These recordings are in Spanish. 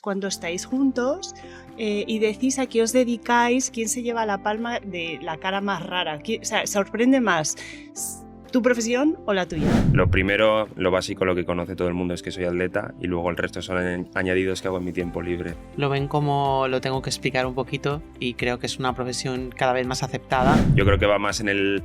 cuando estáis juntos y decís a qué os dedicáis, quién se lleva la palma de la cara más rara, o sea, sorprende más tu profesión o la tuya. Lo primero, lo básico, lo que conoce todo el mundo es que soy atleta y luego el resto son añadidos que hago en mi tiempo libre. Lo ven como lo tengo que explicar un poquito y creo que es una profesión cada vez más aceptada. Yo creo que va más en el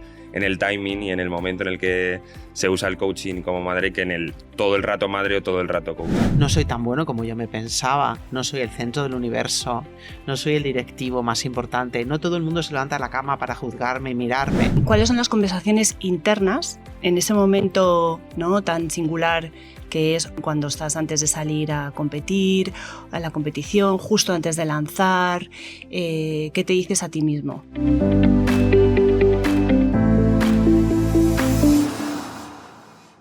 timing y en el momento en el que se usa el coaching como madre que en el todo el rato madre o todo el rato coach. No soy tan bueno como yo me pensaba, no soy el centro del universo, no soy el directivo más importante, no todo el mundo se levanta de la cama para juzgarme y mirarme. ¿Cuáles son las conversaciones internas en ese momento, ¿no?, tan singular que es cuando estás antes de salir a competir, a la competición, justo antes de lanzar? ¿Qué te dices a ti mismo?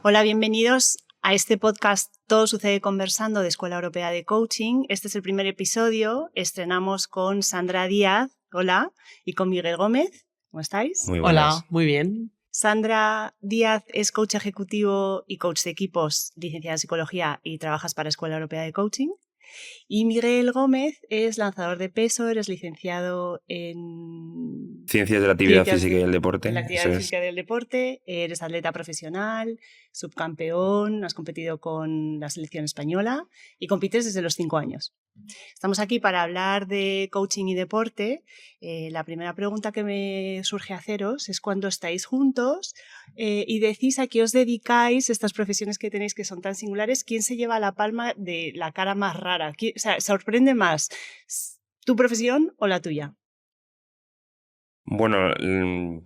Hola, bienvenidos a este podcast Todo sucede conversando de Escuela Europea de Coaching. Este es el primer episodio. Estrenamos con Sandra Díaz, hola, y con Miguel Gómez. ¿Cómo estáis? Muy buenas. Hola, muy bien. Sandra Díaz es coach ejecutivo y coach de equipos, licenciada en psicología y trabajas para Escuela Europea de Coaching. Y Miguel Gómez es lanzador de peso, eres licenciado en Ciencias de la actividad física y el deporte. En la actividad física y del deporte, eres atleta profesional, subcampeón, has competido con la selección española y compites desde los 5 años. Estamos aquí para hablar de coaching y deporte. La primera pregunta que me surge haceros es cuando estáis juntos y decís a qué os dedicáis, estas profesiones que tenéis que son tan singulares, ¿quién se lleva la palma de la cara más rara? O sea, ¿sorprende más tu profesión o la tuya? Bueno,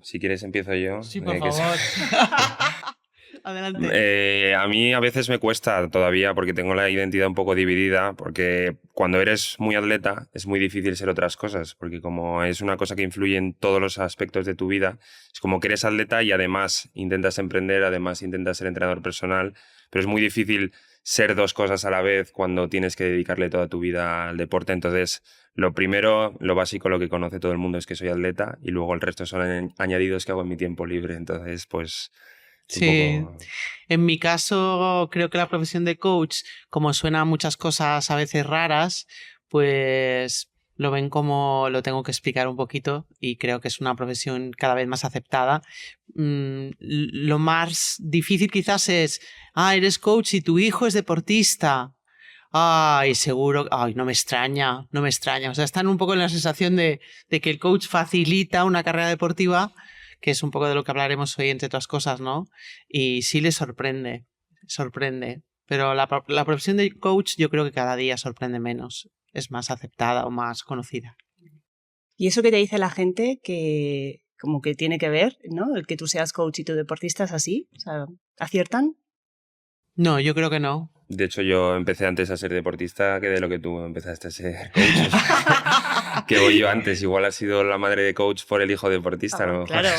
si quieres empiezo yo. Sí, por favor. Adelante. A mí a veces me cuesta todavía porque tengo la identidad un poco dividida, porque cuando eres muy atleta es muy difícil ser otras cosas, porque como es una cosa que influye en todos los aspectos de tu vida, es como que eres atleta y además intentas emprender, además intentas ser entrenador personal, pero es muy difícil ser dos cosas a la vez cuando tienes que dedicarle toda tu vida al deporte. Entonces, lo primero, lo básico, lo que conoce todo el mundo es que soy atleta y luego el resto son añadidos que hago en mi tiempo libre. Entonces, pues... Sí, en mi caso creo que la profesión de coach, como suena a muchas cosas a veces raras, pues lo ven como lo tengo que explicar un poquito y creo que es una profesión cada vez más aceptada. Lo más difícil quizás es, eres coach y tu hijo es deportista. Ay, seguro, no me extraña. O sea, están un poco en la sensación de que el coach facilita una carrera deportiva, que es un poco de lo que hablaremos hoy, entre otras cosas, ¿no? Y sí les sorprende. Pero la profesión de coach yo creo que cada día sorprende menos, es más aceptada o más conocida. ¿Y eso que te dice la gente que como que tiene que ver, ¿no? El que tú seas coach y tu deportista es así? O sea, ¿aciertan? No, yo creo que no. De hecho, yo empecé antes a ser deportista que de lo que tú empezaste a ser coach. Que voy yo antes. Igual has sido la madre de coach por el hijo deportista, ¿no? Claro.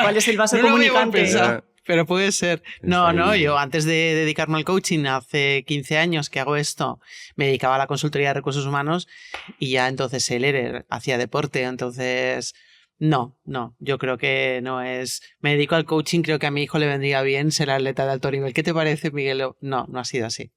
¿Cuál es el vaso comunicante? Pero puede ser. No, yo antes de dedicarme al coaching, hace 15 años que hago esto, me dedicaba a la consultoría de recursos humanos y ya entonces él hacía deporte, entonces... No, yo creo que no es... Me dedico al coaching, creo que a mi hijo le vendría bien ser atleta de alto nivel. ¿Qué te parece, Miguel? No ha sido así.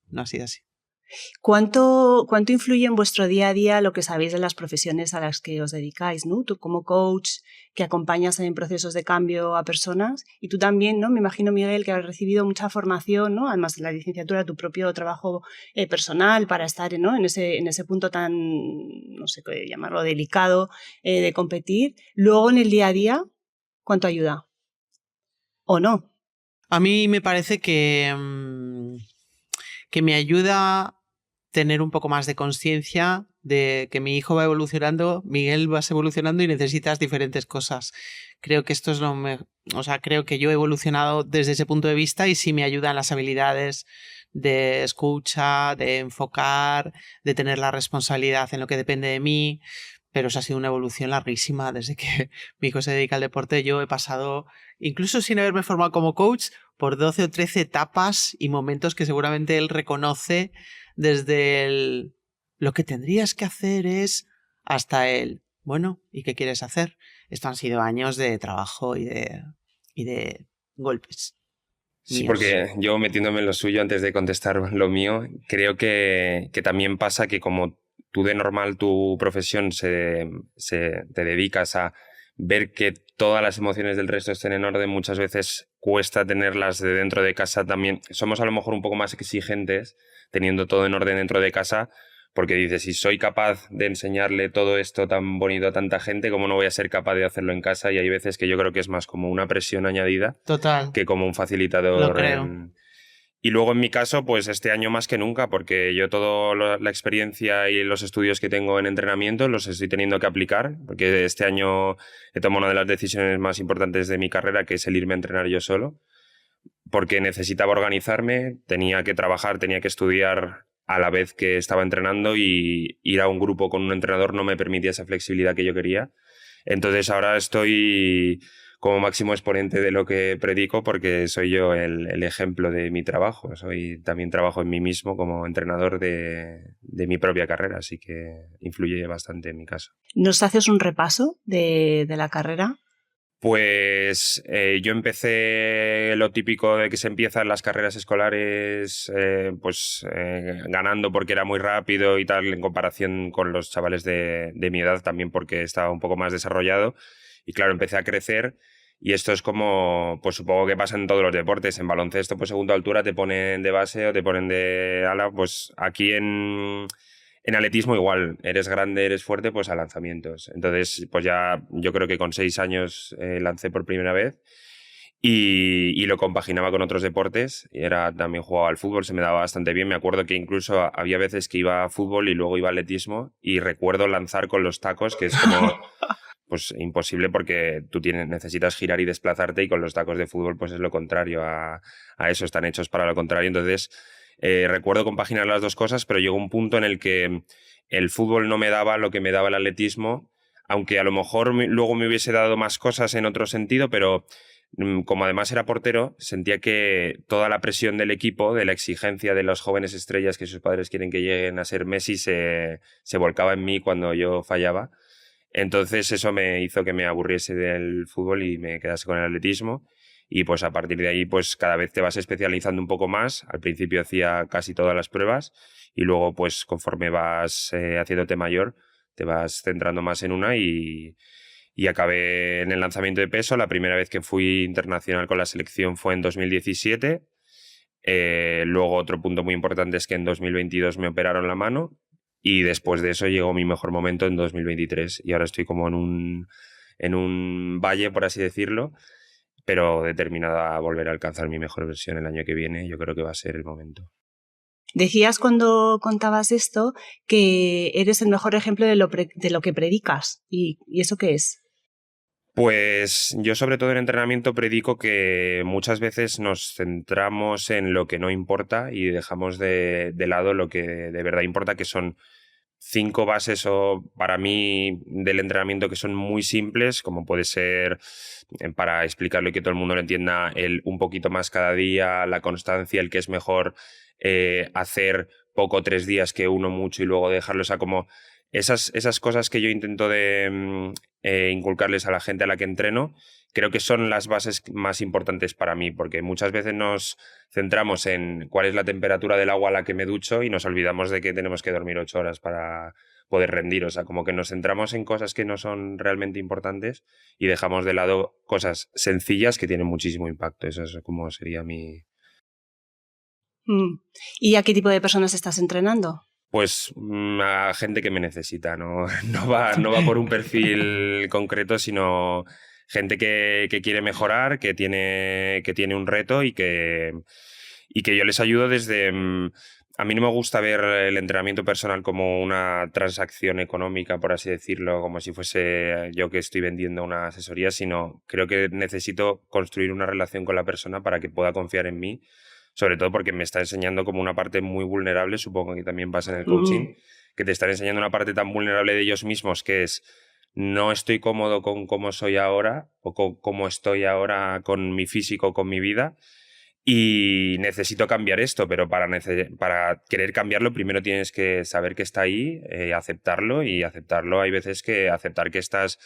¿Cuánto influye en vuestro día a día lo que sabéis de las profesiones a las que os dedicáis, ¿no? Tú como coach que acompañas en procesos de cambio a personas y tú también, ¿no? Me imagino, Miguel, que has recibido mucha formación, ¿no? Además de la licenciatura, tu propio trabajo personal para estar, ¿no?, en ese punto tan, no sé qué llamarlo, delicado de competir. Luego en el día a día, ¿cuánto ayuda? ¿O no? A mí me parece que me ayuda tener un poco más de conciencia de que mi hijo va evolucionando, Miguel vas evolucionando y necesitas diferentes cosas. Creo que esto es lo mejor. O sea, creo que yo he evolucionado desde ese punto de vista y sí me ayudan las habilidades de escucha, de enfocar, de tener la responsabilidad en lo que depende de mí. Pero eso ha sido una evolución larguísima. Desde que mi hijo se dedica al deporte, yo he pasado, incluso sin haberme formado como coach, por 12 o 13 etapas y momentos que seguramente él reconoce desde lo que tendrías que hacer es hasta bueno, ¿y qué quieres hacer? Esto han sido años de trabajo y de golpes. Sí, míos. porque yo metiéndome en lo suyo antes de contestar lo mío, creo que también pasa que como tú de normal tu profesión te dedicas a ver que todas las emociones del resto estén en orden, muchas veces cuesta tenerlas de dentro de casa también. Somos a lo mejor un poco más exigentes teniendo todo en orden dentro de casa, porque dices, si soy capaz de enseñarle todo esto tan bonito a tanta gente, ¿cómo no voy a ser capaz de hacerlo en casa? Y hay veces que yo creo que es más como una presión añadida Total, que como un lo facilitador. creo. Y luego en mi caso, pues este año más que nunca, porque yo toda la experiencia y los estudios que tengo en entrenamiento los estoy teniendo que aplicar, porque este año he tomado una de las decisiones más importantes de mi carrera, que es el irme a entrenar yo solo, porque necesitaba organizarme, tenía que trabajar, tenía que estudiar a la vez que estaba entrenando, y ir a un grupo con un entrenador no me permitía esa flexibilidad que yo quería. Entonces ahora estoy como máximo exponente de lo que predico, porque soy yo el ejemplo de mi trabajo. También trabajo en mí mismo como entrenador de mi propia carrera, así que influye bastante en mi caso. ¿Nos haces un repaso de la carrera? Pues yo empecé lo típico de que se empiezan las carreras escolares ganando porque era muy rápido y tal en comparación con los chavales de mi edad, también porque estaba un poco más desarrollado. Y claro, empecé a crecer, y esto es como, pues supongo que pasa en todos los deportes. En baloncesto, pues segunda altura te ponen de base o te ponen de ala. Pues aquí en atletismo igual, eres grande, eres fuerte, pues a lanzamientos. Entonces, pues ya yo creo que con 6 años lancé por primera vez, y lo compaginaba con otros deportes. Y también jugaba al fútbol, se me daba bastante bien. Me acuerdo que incluso había veces que iba a fútbol y luego iba a atletismo, y recuerdo lanzar con los tacos, que es como pues imposible porque tú necesitas girar y desplazarte, y con los tacos de fútbol pues es lo contrario a eso, están hechos para lo contrario. Entonces recuerdo compaginar las dos cosas, pero llegó un punto en el que el fútbol no me daba lo que me daba el atletismo, aunque a lo mejor luego me hubiese dado más cosas en otro sentido, pero como además era portero, sentía que toda la presión del equipo, de la exigencia de las jóvenes estrellas que sus padres quieren que lleguen a ser Messi, se volcaba en mí cuando yo fallaba. Entonces eso me hizo que me aburriese del fútbol y me quedase con el atletismo. Y pues a partir de ahí, pues cada vez te vas especializando un poco más. Al principio hacía casi todas las pruebas, y luego pues conforme vas haciéndote mayor, te vas centrando más en una, y acabé en el lanzamiento de peso. La primera vez que fui internacional con la selección fue en 2017. Luego otro punto muy importante es que en 2022 me operaron la mano, y después de eso llegó mi mejor momento en 2023, y ahora estoy como en un valle, por así decirlo, pero determinado a volver a alcanzar mi mejor versión el año que viene. Yo creo que va a ser el momento. Decías cuando contabas esto que eres el mejor ejemplo de lo que predicas. ¿Y eso qué es? Pues yo sobre todo en entrenamiento predico que muchas veces nos centramos en lo que no importa y dejamos de lado lo que de verdad importa, que son 5 bases o para mí del entrenamiento que son muy simples, como puede ser, para explicarlo y que todo el mundo lo entienda, el un poquito más cada día, la constancia, el que es mejor hacer poco 3 días que uno mucho y luego dejarlo. O sea, como esas cosas que yo intento de inculcarles a la gente a la que entreno, creo que son las bases más importantes para mí, porque muchas veces nos centramos en cuál es la temperatura del agua a la que me ducho y nos olvidamos de que tenemos que dormir 8 horas para poder rendir. O sea, como que nos centramos en cosas que no son realmente importantes y dejamos de lado cosas sencillas que tienen muchísimo impacto. Eso es como sería mi... ¿Y a qué tipo de personas estás entrenando? Pues a gente que me necesita, ¿no? No va por un perfil concreto, sino gente que quiere mejorar, que tiene un reto, y que yo les ayudo desde... A mí no me gusta ver el entrenamiento personal como una transacción económica, por así decirlo, como si fuese yo que estoy vendiendo una asesoría, sino creo que necesito construir una relación con la persona para que pueda confiar en mí, sobre todo porque me está enseñando como una parte muy vulnerable, supongo que también pasa en el coaching, que te están enseñando una parte tan vulnerable de ellos mismos, que es: no estoy cómodo con cómo soy ahora o con cómo estoy ahora con mi físico, con mi vida, y necesito cambiar esto, pero para querer cambiarlo primero tienes que saber que está ahí, aceptarlo, y aceptarlo hay veces que aceptar que estás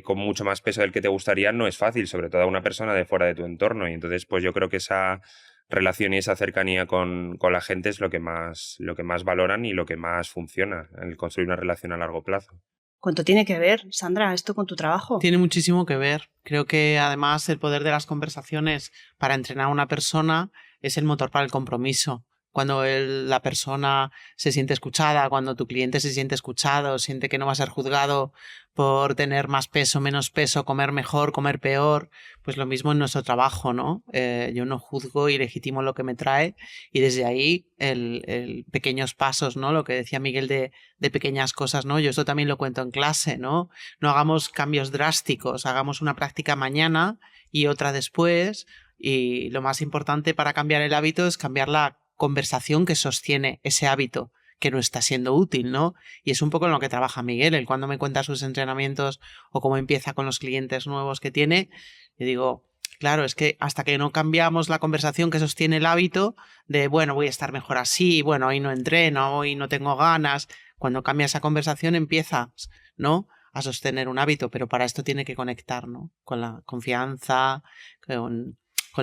con mucho más peso del que te gustaría, no es fácil, sobre todo a una persona de fuera de tu entorno. Y entonces, pues yo creo que esa relación y esa cercanía con la gente es lo que más valoran y lo que más funciona, el construir una relación a largo plazo. ¿Cuánto tiene que ver, Sandra, esto con tu trabajo? Tiene muchísimo que ver. Creo que además el poder de las conversaciones para entrenar a una persona es el motor para el compromiso. Cuando la persona se siente escuchada, cuando tu cliente se siente escuchado, siente que no va a ser juzgado por tener más peso, menos peso, comer mejor, comer peor, pues lo mismo en nuestro trabajo, ¿no? Yo no juzgo y legitimo lo que me trae y desde ahí el pequeños pasos, ¿no? Lo que decía Miguel de pequeñas cosas, ¿no? Yo esto también lo cuento en clase, ¿no? No hagamos cambios drásticos, hagamos una práctica mañana y otra después, y lo más importante para cambiar el hábito es cambiar la conversación que sostiene ese hábito que no está siendo útil, ¿no? Y es un poco en lo que trabaja Miguel. Él cuando me cuenta sus entrenamientos o cómo empieza con los clientes nuevos que tiene, yo digo, claro, es que hasta que no cambiamos la conversación que sostiene el hábito de, bueno, voy a estar mejor así, bueno, hoy no entreno, hoy no tengo ganas, cuando cambia esa conversación empiezas, ¿no?, a sostener un hábito, pero para esto tiene que conectar, ¿no?, con la confianza, con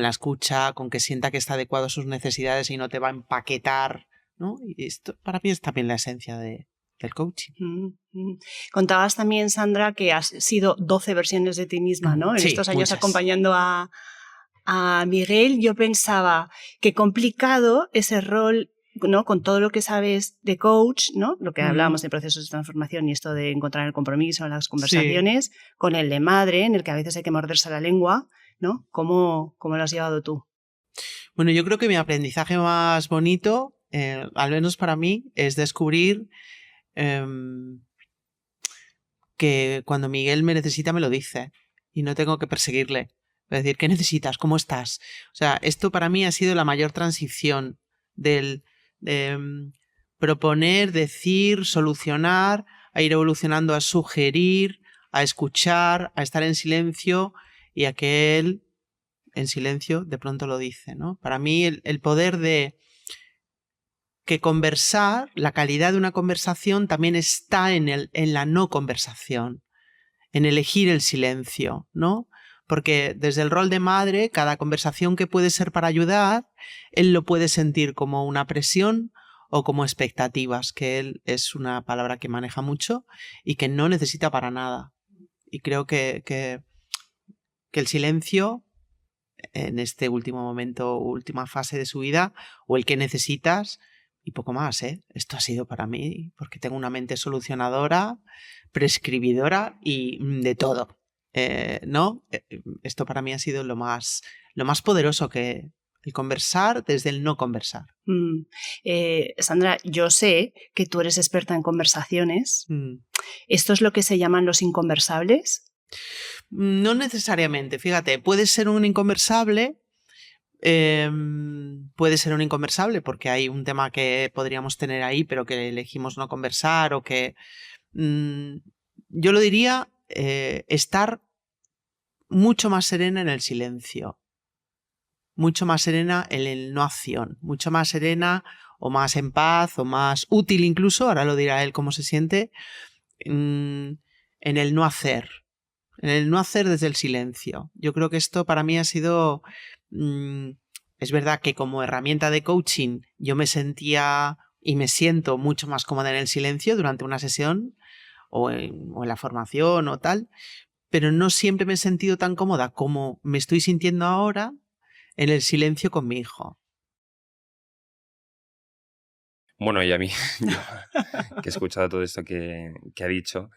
la escucha, con que sienta que está adecuado a sus necesidades y no te va a empaquetar, ¿no? Y esto para mí es también la esencia del coaching. Contabas también, Sandra, que has sido 12 versiones de ti misma, ¿no? En Sí, estos años muchas. acompañando a Miguel. Yo pensaba qué complicado ese rol, ¿no?, con todo lo que sabes de coach, ¿no?, lo que hablábamos de procesos de transformación y esto de encontrar el compromiso en las conversaciones, sí, con el de madre, en el que a veces hay que morderse la lengua, ¿no? ¿Cómo lo has llevado tú? Bueno, yo creo que mi aprendizaje más bonito, al menos para mí, es descubrir que cuando Miguel me necesita me lo dice y no tengo que perseguirle. Es decir, ¿qué necesitas? ¿Cómo estás? O sea, esto para mí ha sido la mayor transición del proponer, decir, solucionar, a ir evolucionando a sugerir, a escuchar, a estar en silencio y a que él, en silencio, de pronto lo dice, ¿no? Para mí el poder de que conversar, la calidad de una conversación también está en la no conversación, en elegir el silencio, ¿no? Porque desde el rol de madre, cada conversación que puede ser para ayudar, él lo puede sentir como una presión o como expectativas, que él es una palabra que maneja mucho y que no necesita para nada. Y creo que el silencio en este último momento, última fase de su vida, o el que necesitas, y poco más, ¿eh? Esto ha sido para mí, porque tengo una mente solucionadora, prescribidora y de todo, ¿no? Esto para mí ha sido lo más poderoso, que el conversar desde el no conversar. Sandra, yo sé que tú eres experta en conversaciones. ¿Esto es lo que se llaman los inconversables? No necesariamente, fíjate, puede ser un inconversable, porque hay un tema que podríamos tener ahí, pero que elegimos no conversar, o que yo lo diría estar mucho más serena en el silencio, mucho más serena en el no acción, mucho más serena o más en paz o más útil incluso, ahora lo dirá él cómo se siente, en el no hacer. En el no hacer desde el silencio. Yo creo que esto para mí ha sido... es verdad que como herramienta de coaching yo me sentía y me siento mucho más cómoda en el silencio durante una sesión o en la formación o tal, pero no siempre me he sentido tan cómoda como me estoy sintiendo ahora en el silencio con mi hijo. Bueno, y a mí, yo, que he escuchado todo esto que ha dicho,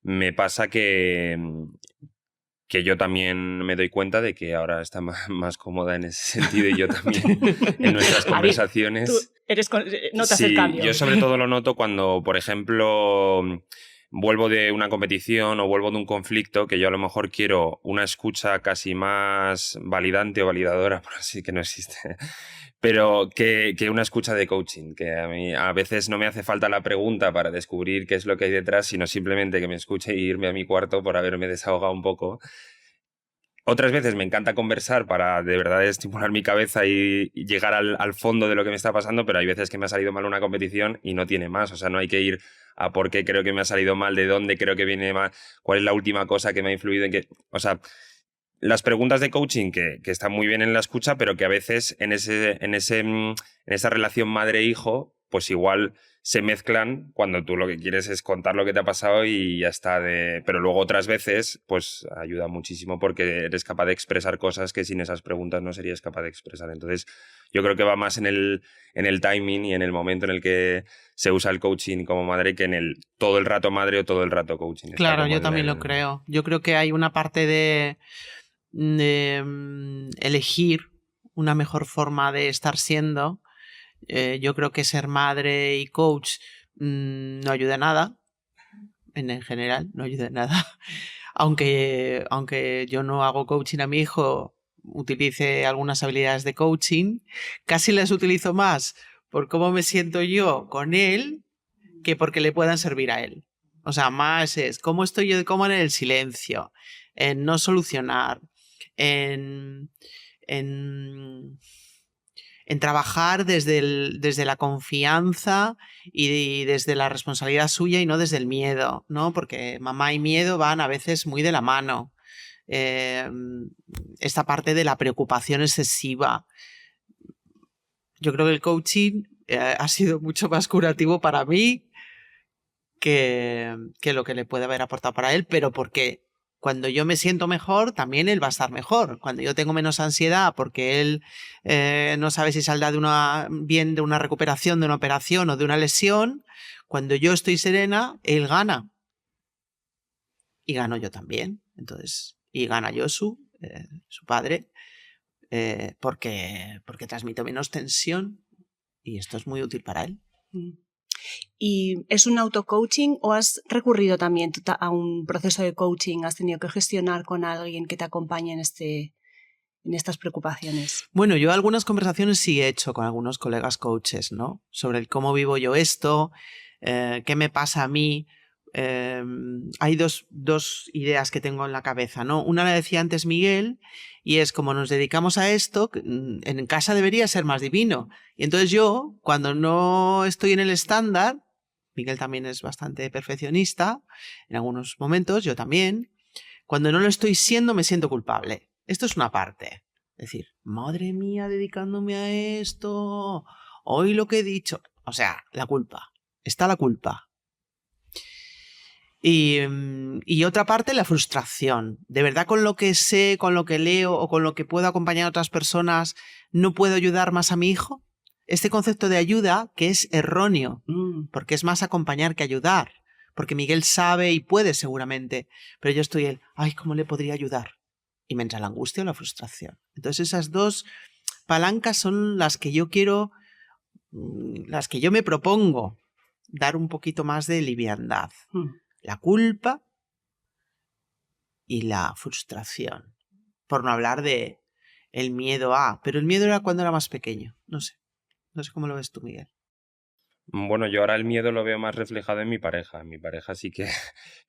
me pasa que yo también me doy cuenta de que ahora está más cómoda en ese sentido, y yo también en nuestras conversaciones. Notas el cambio. Yo sobre todo lo noto cuando, por ejemplo, vuelvo de una competición o vuelvo de un conflicto, que yo a lo mejor quiero una escucha casi más validante o validadora, por así que no existe, pero que una escucha de coaching, que a mí a veces no me hace falta la pregunta para descubrir qué es lo que hay detrás, sino simplemente que me escuche e irme a mi cuarto por haberme desahogado un poco. Otras veces me encanta conversar para de verdad estimular mi cabeza y llegar al fondo de lo que me está pasando, pero hay veces que me ha salido mal una competición y no tiene más. O sea, no hay que ir a por qué creo que me ha salido mal, de dónde creo que viene mal, cuál es la última cosa que me ha influido en que... O sea, las preguntas de coaching que están muy bien en la escucha, pero que a veces en esa relación madre-hijo, pues igual se mezclan cuando tú lo que quieres es contar lo que te ha pasado y ya está. Pero luego otras veces, pues ayuda muchísimo porque eres capaz de expresar cosas que sin esas preguntas no serías capaz de expresar. Entonces, yo creo que va más en el timing y en el momento en el que se usa el coaching como madre que en el todo el rato madre o todo el rato coaching. Claro, yo también lo creo. Yo creo que hay una parte de elegir una mejor forma de estar siendo. Yo creo que ser madre y coach no ayuda a nada. En general, no ayuda a nada. Aunque yo no hago coaching a mi hijo, utilice algunas habilidades de coaching, casi las utilizo más por cómo me siento yo con él que porque le puedan servir a él. O sea, más es cómo estoy yo cómo en el silencio, en no solucionar, en trabajar desde la confianza y desde la responsabilidad suya y no desde el miedo, ¿no? Porque mamá y miedo van a veces muy de la mano. Esta parte de la preocupación excesiva. Yo creo que el coaching ha sido mucho más curativo para mí que lo que le puede haber aportado para él, pero porque cuando yo me siento mejor, también él va a estar mejor. Cuando yo tengo menos ansiedad porque él no sabe si saldrá bien de una recuperación, de una operación o de una lesión, cuando yo estoy serena, él gana. Y gano yo también. Entonces, y gana Josu, su padre, porque transmito menos tensión y esto es muy útil para él. ¿Y es un auto-coaching o has recurrido también a un proceso de coaching? ¿Has tenido que gestionar con alguien que te acompañe en estas preocupaciones? Bueno, yo algunas conversaciones sí he hecho con algunos colegas coaches, ¿no? Sobre el cómo vivo yo esto, qué me pasa a mí. Hay dos ideas que tengo en la cabeza, ¿no? Una la decía antes Miguel, y es como nos dedicamos a esto, en casa debería ser más divino. Y entonces yo, cuando no estoy en el estándar, Miguel también es bastante perfeccionista, en algunos momentos, yo también, cuando no lo estoy siendo me siento culpable. Esto es una parte. Es decir, madre mía, dedicándome a esto, hoy lo que he dicho. O sea, la culpa. Está la culpa. Y otra parte, la frustración. ¿De verdad con lo que sé, con lo que leo o con lo que puedo acompañar a otras personas no puedo ayudar más a mi hijo? Este concepto de ayuda que es erróneo, porque es más acompañar que ayudar. Porque Miguel sabe y puede seguramente, pero yo estoy ay, ¿cómo le podría ayudar? Y me entra la angustia o la frustración. Entonces esas dos palancas son las que yo quiero, las que yo me propongo dar un poquito más de liviandad. La culpa y la frustración. Por no hablar de el miedo a... Pero el miedo era cuando era más pequeño. No sé cómo lo ves tú, Miguel. Bueno, yo ahora el miedo lo veo más reflejado en mi pareja. Mi pareja sí que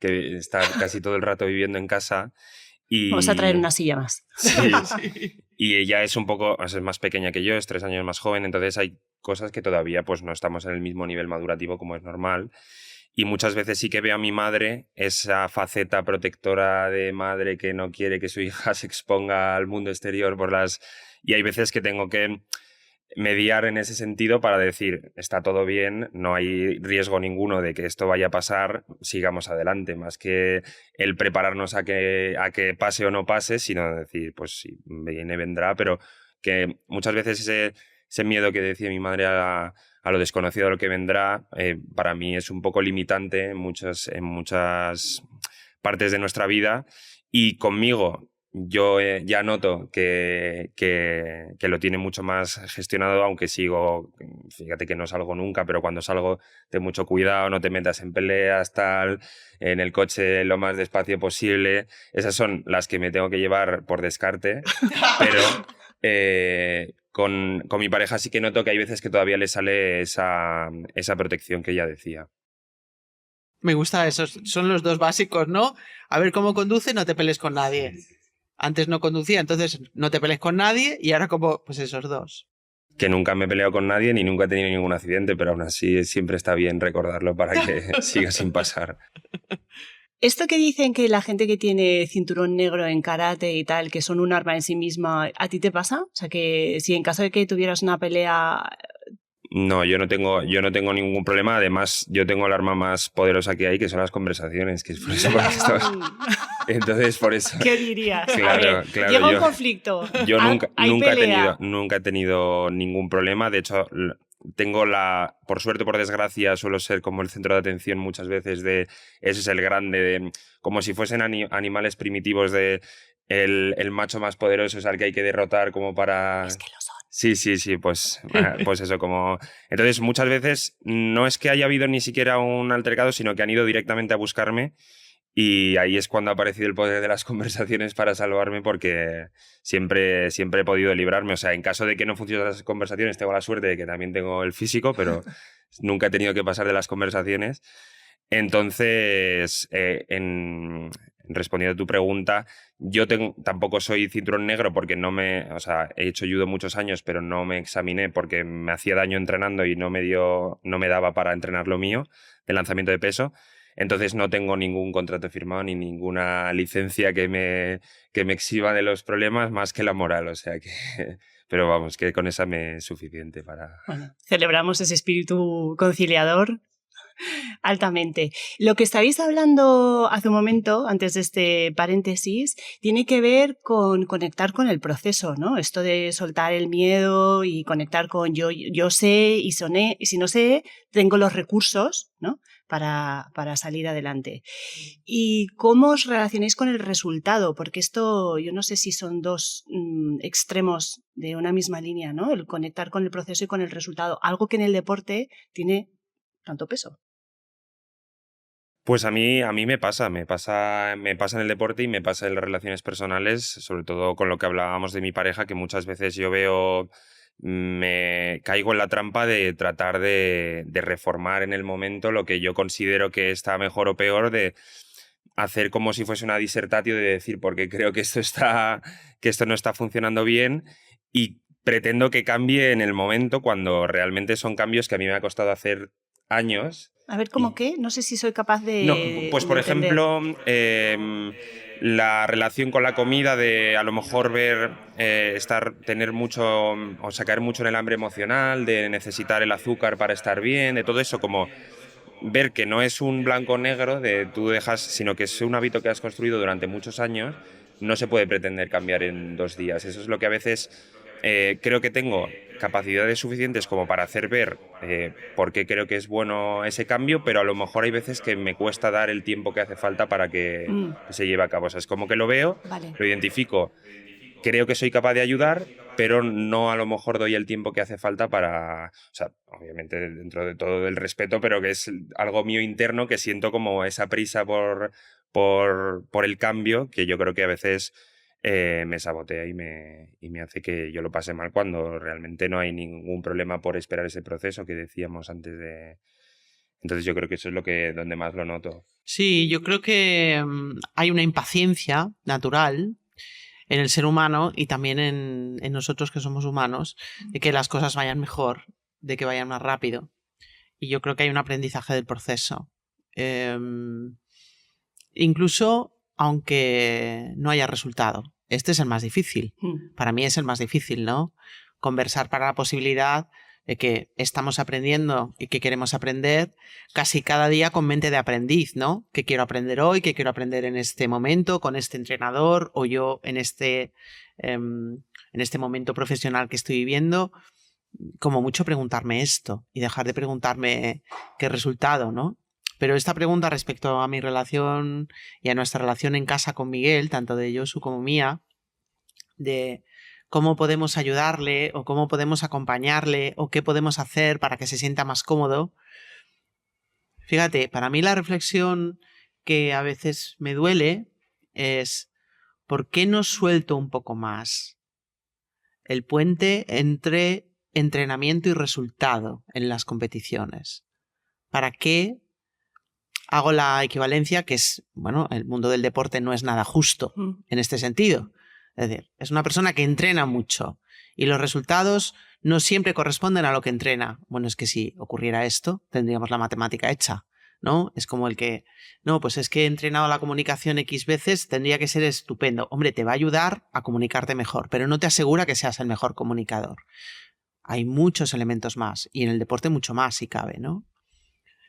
está casi todo el rato viviendo en casa. Y... Vamos a traer una silla más. Sí. Y ella es un poco, es más pequeña que yo, es 3 años más joven, entonces hay cosas que todavía pues no estamos en el mismo nivel madurativo como es normal. Y muchas veces sí que veo a mi madre, esa faceta protectora de madre que no quiere que su hija se exponga al mundo exterior Y hay veces que tengo que mediar en ese sentido para decir, está todo bien, no hay riesgo ninguno de que esto vaya a pasar, sigamos adelante, más que el prepararnos a que pase o no pase, sino decir, pues si viene, vendrá, pero que muchas veces ese miedo que decía mi madre a lo desconocido, a lo que vendrá, para mí es un poco limitante en muchas partes de nuestra vida. Y conmigo yo ya noto que lo tiene mucho más gestionado, aunque sigo, fíjate que no salgo nunca, pero cuando salgo ten mucho cuidado, no te metas en peleas, tal, en el coche lo más despacio posible. Esas son las que me tengo que llevar por descarte, pero... Con mi pareja sí que noto que hay veces que todavía le sale esa protección que ella decía. Me gusta eso, son los dos básicos, ¿no? A ver cómo conduce, no te pelees con nadie. Antes no conducía, entonces no te pelees con nadie y ahora como, pues esos dos. que nunca me he peleado con nadie ni nunca he tenido ningún accidente, pero aún así siempre está bien recordarlo para que siga sin pasar. Esto que dicen que la gente que tiene cinturón negro en karate y tal, que son un arma en sí misma, ¿a ti te pasa? O sea, que si en caso de que tuvieras una pelea... No, yo no tengo ningún problema. Además, yo tengo el arma más poderosa que hay, que son las conversaciones, que es por eso por Entonces, por eso. ¿Qué dirías? Claro, claro. Llega un conflicto. Yo nunca he pelea. tenido ningún problema. De hecho, tengo por suerte, por desgracia, suelo ser como el centro de atención muchas veces de, ese es el grande, como si fuesen animales primitivos de el macho más poderoso es al que hay que derrotar como para... Es que lo son. Sí, pues eso, como... Entonces, muchas veces no es que haya habido ni siquiera un altercado, sino que han ido directamente a buscarme y ahí es cuando ha aparecido el poder de las conversaciones para salvarme, porque siempre he podido librarme. O sea, en caso de que no funcionen las conversaciones, tengo la suerte de que también tengo el físico, pero nunca he tenido que pasar de las conversaciones. Entonces, respondiendo a tu pregunta, yo tampoco soy cinturón negro porque o sea, he hecho judo muchos años, pero no me examiné porque me hacía daño entrenando y no me daba para entrenar lo mío de lanzamiento de peso. Entonces no tengo ningún contrato firmado ni ninguna licencia que me exhiba de los problemas más que la moral, o sea que... Pero vamos, que con esa me es suficiente para... Bueno, celebramos ese espíritu conciliador altamente. Lo que estabais hablando hace un momento, antes de este paréntesis, tiene que ver con conectar con el proceso, ¿no? Esto de soltar el miedo y conectar con yo sé y si no sé, tengo los recursos, ¿no? Para salir adelante. ¿Y cómo os relacionáis con el resultado? Porque esto, yo no sé si son dos extremos de una misma línea, ¿no? El conectar con el proceso y con el resultado. Algo que en el deporte tiene tanto peso. Pues a mí me pasa en el deporte y me pasa en las relaciones personales, sobre todo con lo que hablábamos de mi pareja, que muchas veces yo me caigo en la trampa de tratar de reformar en el momento lo que yo considero que está mejor o peor, de hacer como si fuese una disertatio, de decir por qué creo que esto no está funcionando bien, y pretendo que cambie en el momento cuando realmente son cambios que a mí me ha costado hacer años. A ver, ¿cómo qué? No sé si soy capaz de... No, pues por entender. ejemplo, la relación con la comida, de a lo mejor tener mucho o sacar mucho en el hambre emocional, de necesitar el azúcar para estar bien, de todo eso, como ver que no es un blanco o negro de tú dejas, sino que es un hábito que has construido durante muchos años, no se puede pretender cambiar en 2 días. Eso es lo que a veces creo que tengo capacidades suficientes como para hacer ver por qué creo que es bueno ese cambio, pero a lo mejor hay veces que me cuesta dar el tiempo que hace falta para que se lleve a cabo. O sea, es como que lo veo, Vale. lo identifico, creo que soy capaz de ayudar, pero no a lo mejor doy el tiempo que hace falta para... O sea, obviamente dentro de todo el respeto, pero que es algo mío interno, que siento como esa prisa por el cambio, que yo creo que a veces me sabotea y me hace que yo lo pase mal, cuando realmente no hay ningún problema por esperar ese proceso que decíamos antes de... Entonces yo creo que eso es donde más lo noto. Sí, yo creo que hay una impaciencia natural en el ser humano y también en nosotros que somos humanos, de que las cosas vayan mejor, de que vayan más rápido. Y yo creo que hay un aprendizaje del proceso. Incluso aunque no haya resultado. Este es el más difícil. Para mí es el más difícil, ¿no? Conversar para la posibilidad de que estamos aprendiendo y que queremos aprender casi cada día con mente de aprendiz, ¿no? ¿Qué quiero aprender hoy? ¿Qué quiero aprender en este momento con este entrenador? O yo en este momento profesional que estoy viviendo. Como mucho preguntarme esto y dejar de preguntarme qué resultado, ¿no? Pero esta pregunta respecto a mi relación y a nuestra relación en casa con Miguel, tanto de Josu como mía, de cómo podemos ayudarle o cómo podemos acompañarle o qué podemos hacer para que se sienta más cómodo. Fíjate, para mí la reflexión que a veces me duele es ¿por qué no suelto un poco más el puente entre entrenamiento y resultado en las competiciones? ¿Para qué hago la equivalencia, que es, bueno, el mundo del deporte no es nada justo en este sentido? Es decir, es una persona que entrena mucho y los resultados no siempre corresponden a lo que entrena. Bueno, es que si ocurriera esto, tendríamos la matemática hecha, ¿no? Es como el que, no, pues es que he entrenado la comunicación X veces, tendría que ser estupendo. Hombre, te va a ayudar a comunicarte mejor, pero no te asegura que seas el mejor comunicador. Hay muchos elementos más, y en el deporte mucho más si cabe, ¿no?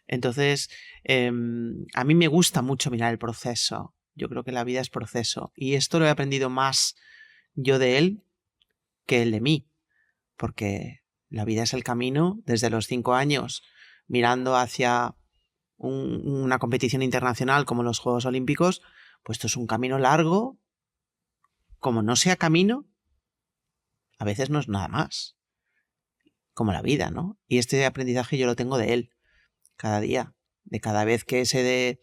Entonces, a mí me gusta mucho mirar el proceso. Yo creo que la vida es proceso. Y esto lo he aprendido más yo de él que él de mí. Porque la vida es el camino desde los 5 años, mirando hacia una competición internacional como los Juegos Olímpicos, pues esto es un camino largo. Como no sea camino, a veces no es nada más. Como la vida, ¿no? Y este aprendizaje yo lo tengo de él. Cada día, de cada vez que se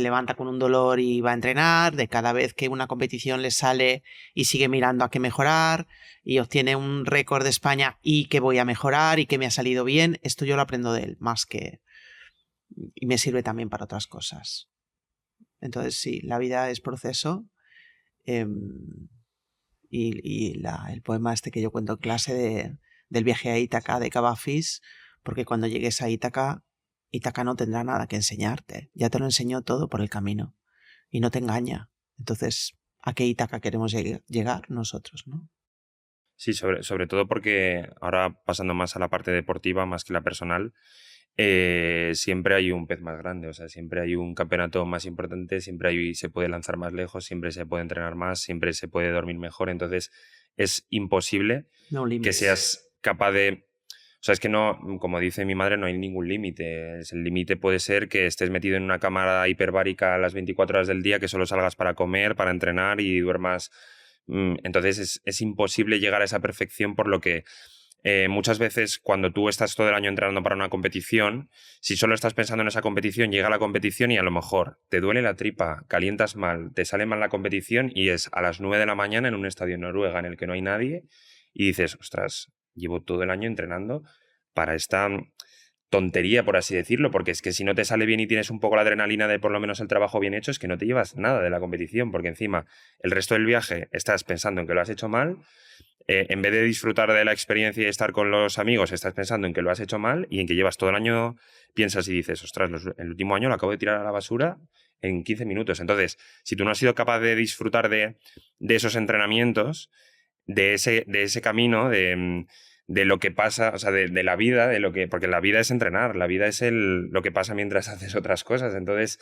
levanta con un dolor y va a entrenar, de cada vez que una competición le sale y sigue mirando a qué mejorar y obtiene un récord de España y que voy a mejorar y que me ha salido bien, esto yo lo aprendo de él, más que... y me sirve también para otras cosas. Entonces sí, la vida es proceso el poema este que yo cuento en clase del viaje a Ítaca de Cavafis, porque cuando llegues a Ítaca no tendrá nada que enseñarte. Ya te lo enseñó todo por el camino. Y no te engaña. Entonces, ¿a qué Ítaca queremos llegar nosotros, no? Sí, sobre todo porque ahora pasando más a la parte deportiva, más que la personal, siempre hay un pez más grande. O sea, siempre hay un campeonato más importante, se puede lanzar más lejos, siempre se puede entrenar más, siempre se puede dormir mejor. Entonces, es imposible que seas capaz de... O sea, es que no, como dice mi madre, no hay ningún límite. El límite puede ser que estés metido en una cámara hiperbárica a las 24 horas del día, que solo salgas para comer, para entrenar y duermas. Entonces es imposible llegar a esa perfección, por lo que muchas veces cuando tú estás todo el año entrenando para una competición, si solo estás pensando en esa competición, llega la competición y a lo mejor te duele la tripa, calientas mal, te sale mal la competición y es a las 9 de la mañana en un estadio en Noruega en el que no hay nadie y dices, ostras, llevo todo el año entrenando para esta tontería, por así decirlo, porque es que si no te sale bien y tienes un poco la adrenalina de por lo menos el trabajo bien hecho, es que no te llevas nada de la competición, porque encima el resto del viaje estás pensando en que lo has hecho mal, en vez de disfrutar de la experiencia y estar con los amigos, estás pensando en que lo has hecho mal y en que llevas todo el año, piensas y dices, ostras, el último año lo acabo de tirar a la basura en 15 minutos. Entonces, si tú no has sido capaz de disfrutar de esos entrenamientos, de ese camino, de lo que pasa, o sea, de la vida, porque la vida es entrenar, la vida es lo que pasa mientras haces otras cosas. Entonces,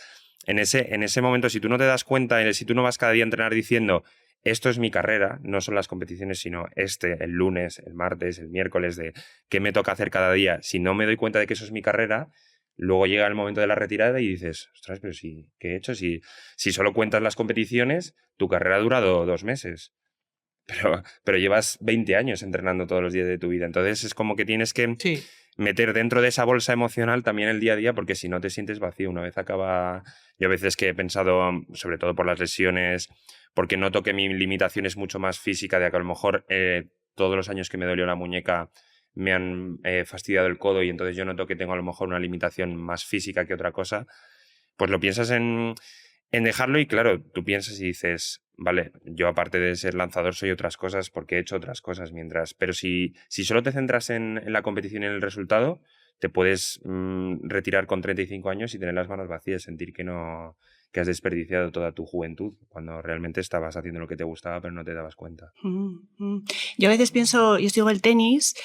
en ese momento, si tú no te das cuenta, si tú no vas cada día a entrenar diciendo, esto es mi carrera, no son las competiciones, sino el lunes, el martes, el miércoles, de qué me toca hacer cada día, si no me doy cuenta de que eso es mi carrera, luego llega el momento de la retirada y dices, ostras, pero sí, ¿qué he hecho? Si solo cuentas las competiciones, tu carrera ha durado 2 meses. Pero llevas 20 años entrenando todos los días de tu vida. Entonces es como que tienes que meter dentro de esa bolsa emocional también el día a día, porque si no te sientes vacío. Una vez acaba... Yo a veces que he pensado, sobre todo por las lesiones, porque noto que mi limitación es mucho más física, de que a lo mejor todos los años que me dolió la muñeca me han fastidiado el codo y entonces yo noto que tengo a lo mejor una limitación más física que otra cosa, pues lo piensas en dejarlo y claro, tú piensas y dices, vale, yo aparte de ser lanzador soy otras cosas porque he hecho otras cosas pero si solo te centras en la competición y en el resultado, te puedes retirar con 35 años y tener las manos vacías, sentir que has desperdiciado toda tu juventud cuando realmente estabas haciendo lo que te gustaba pero no te dabas cuenta. Yo a veces pienso, yo sigo el tenis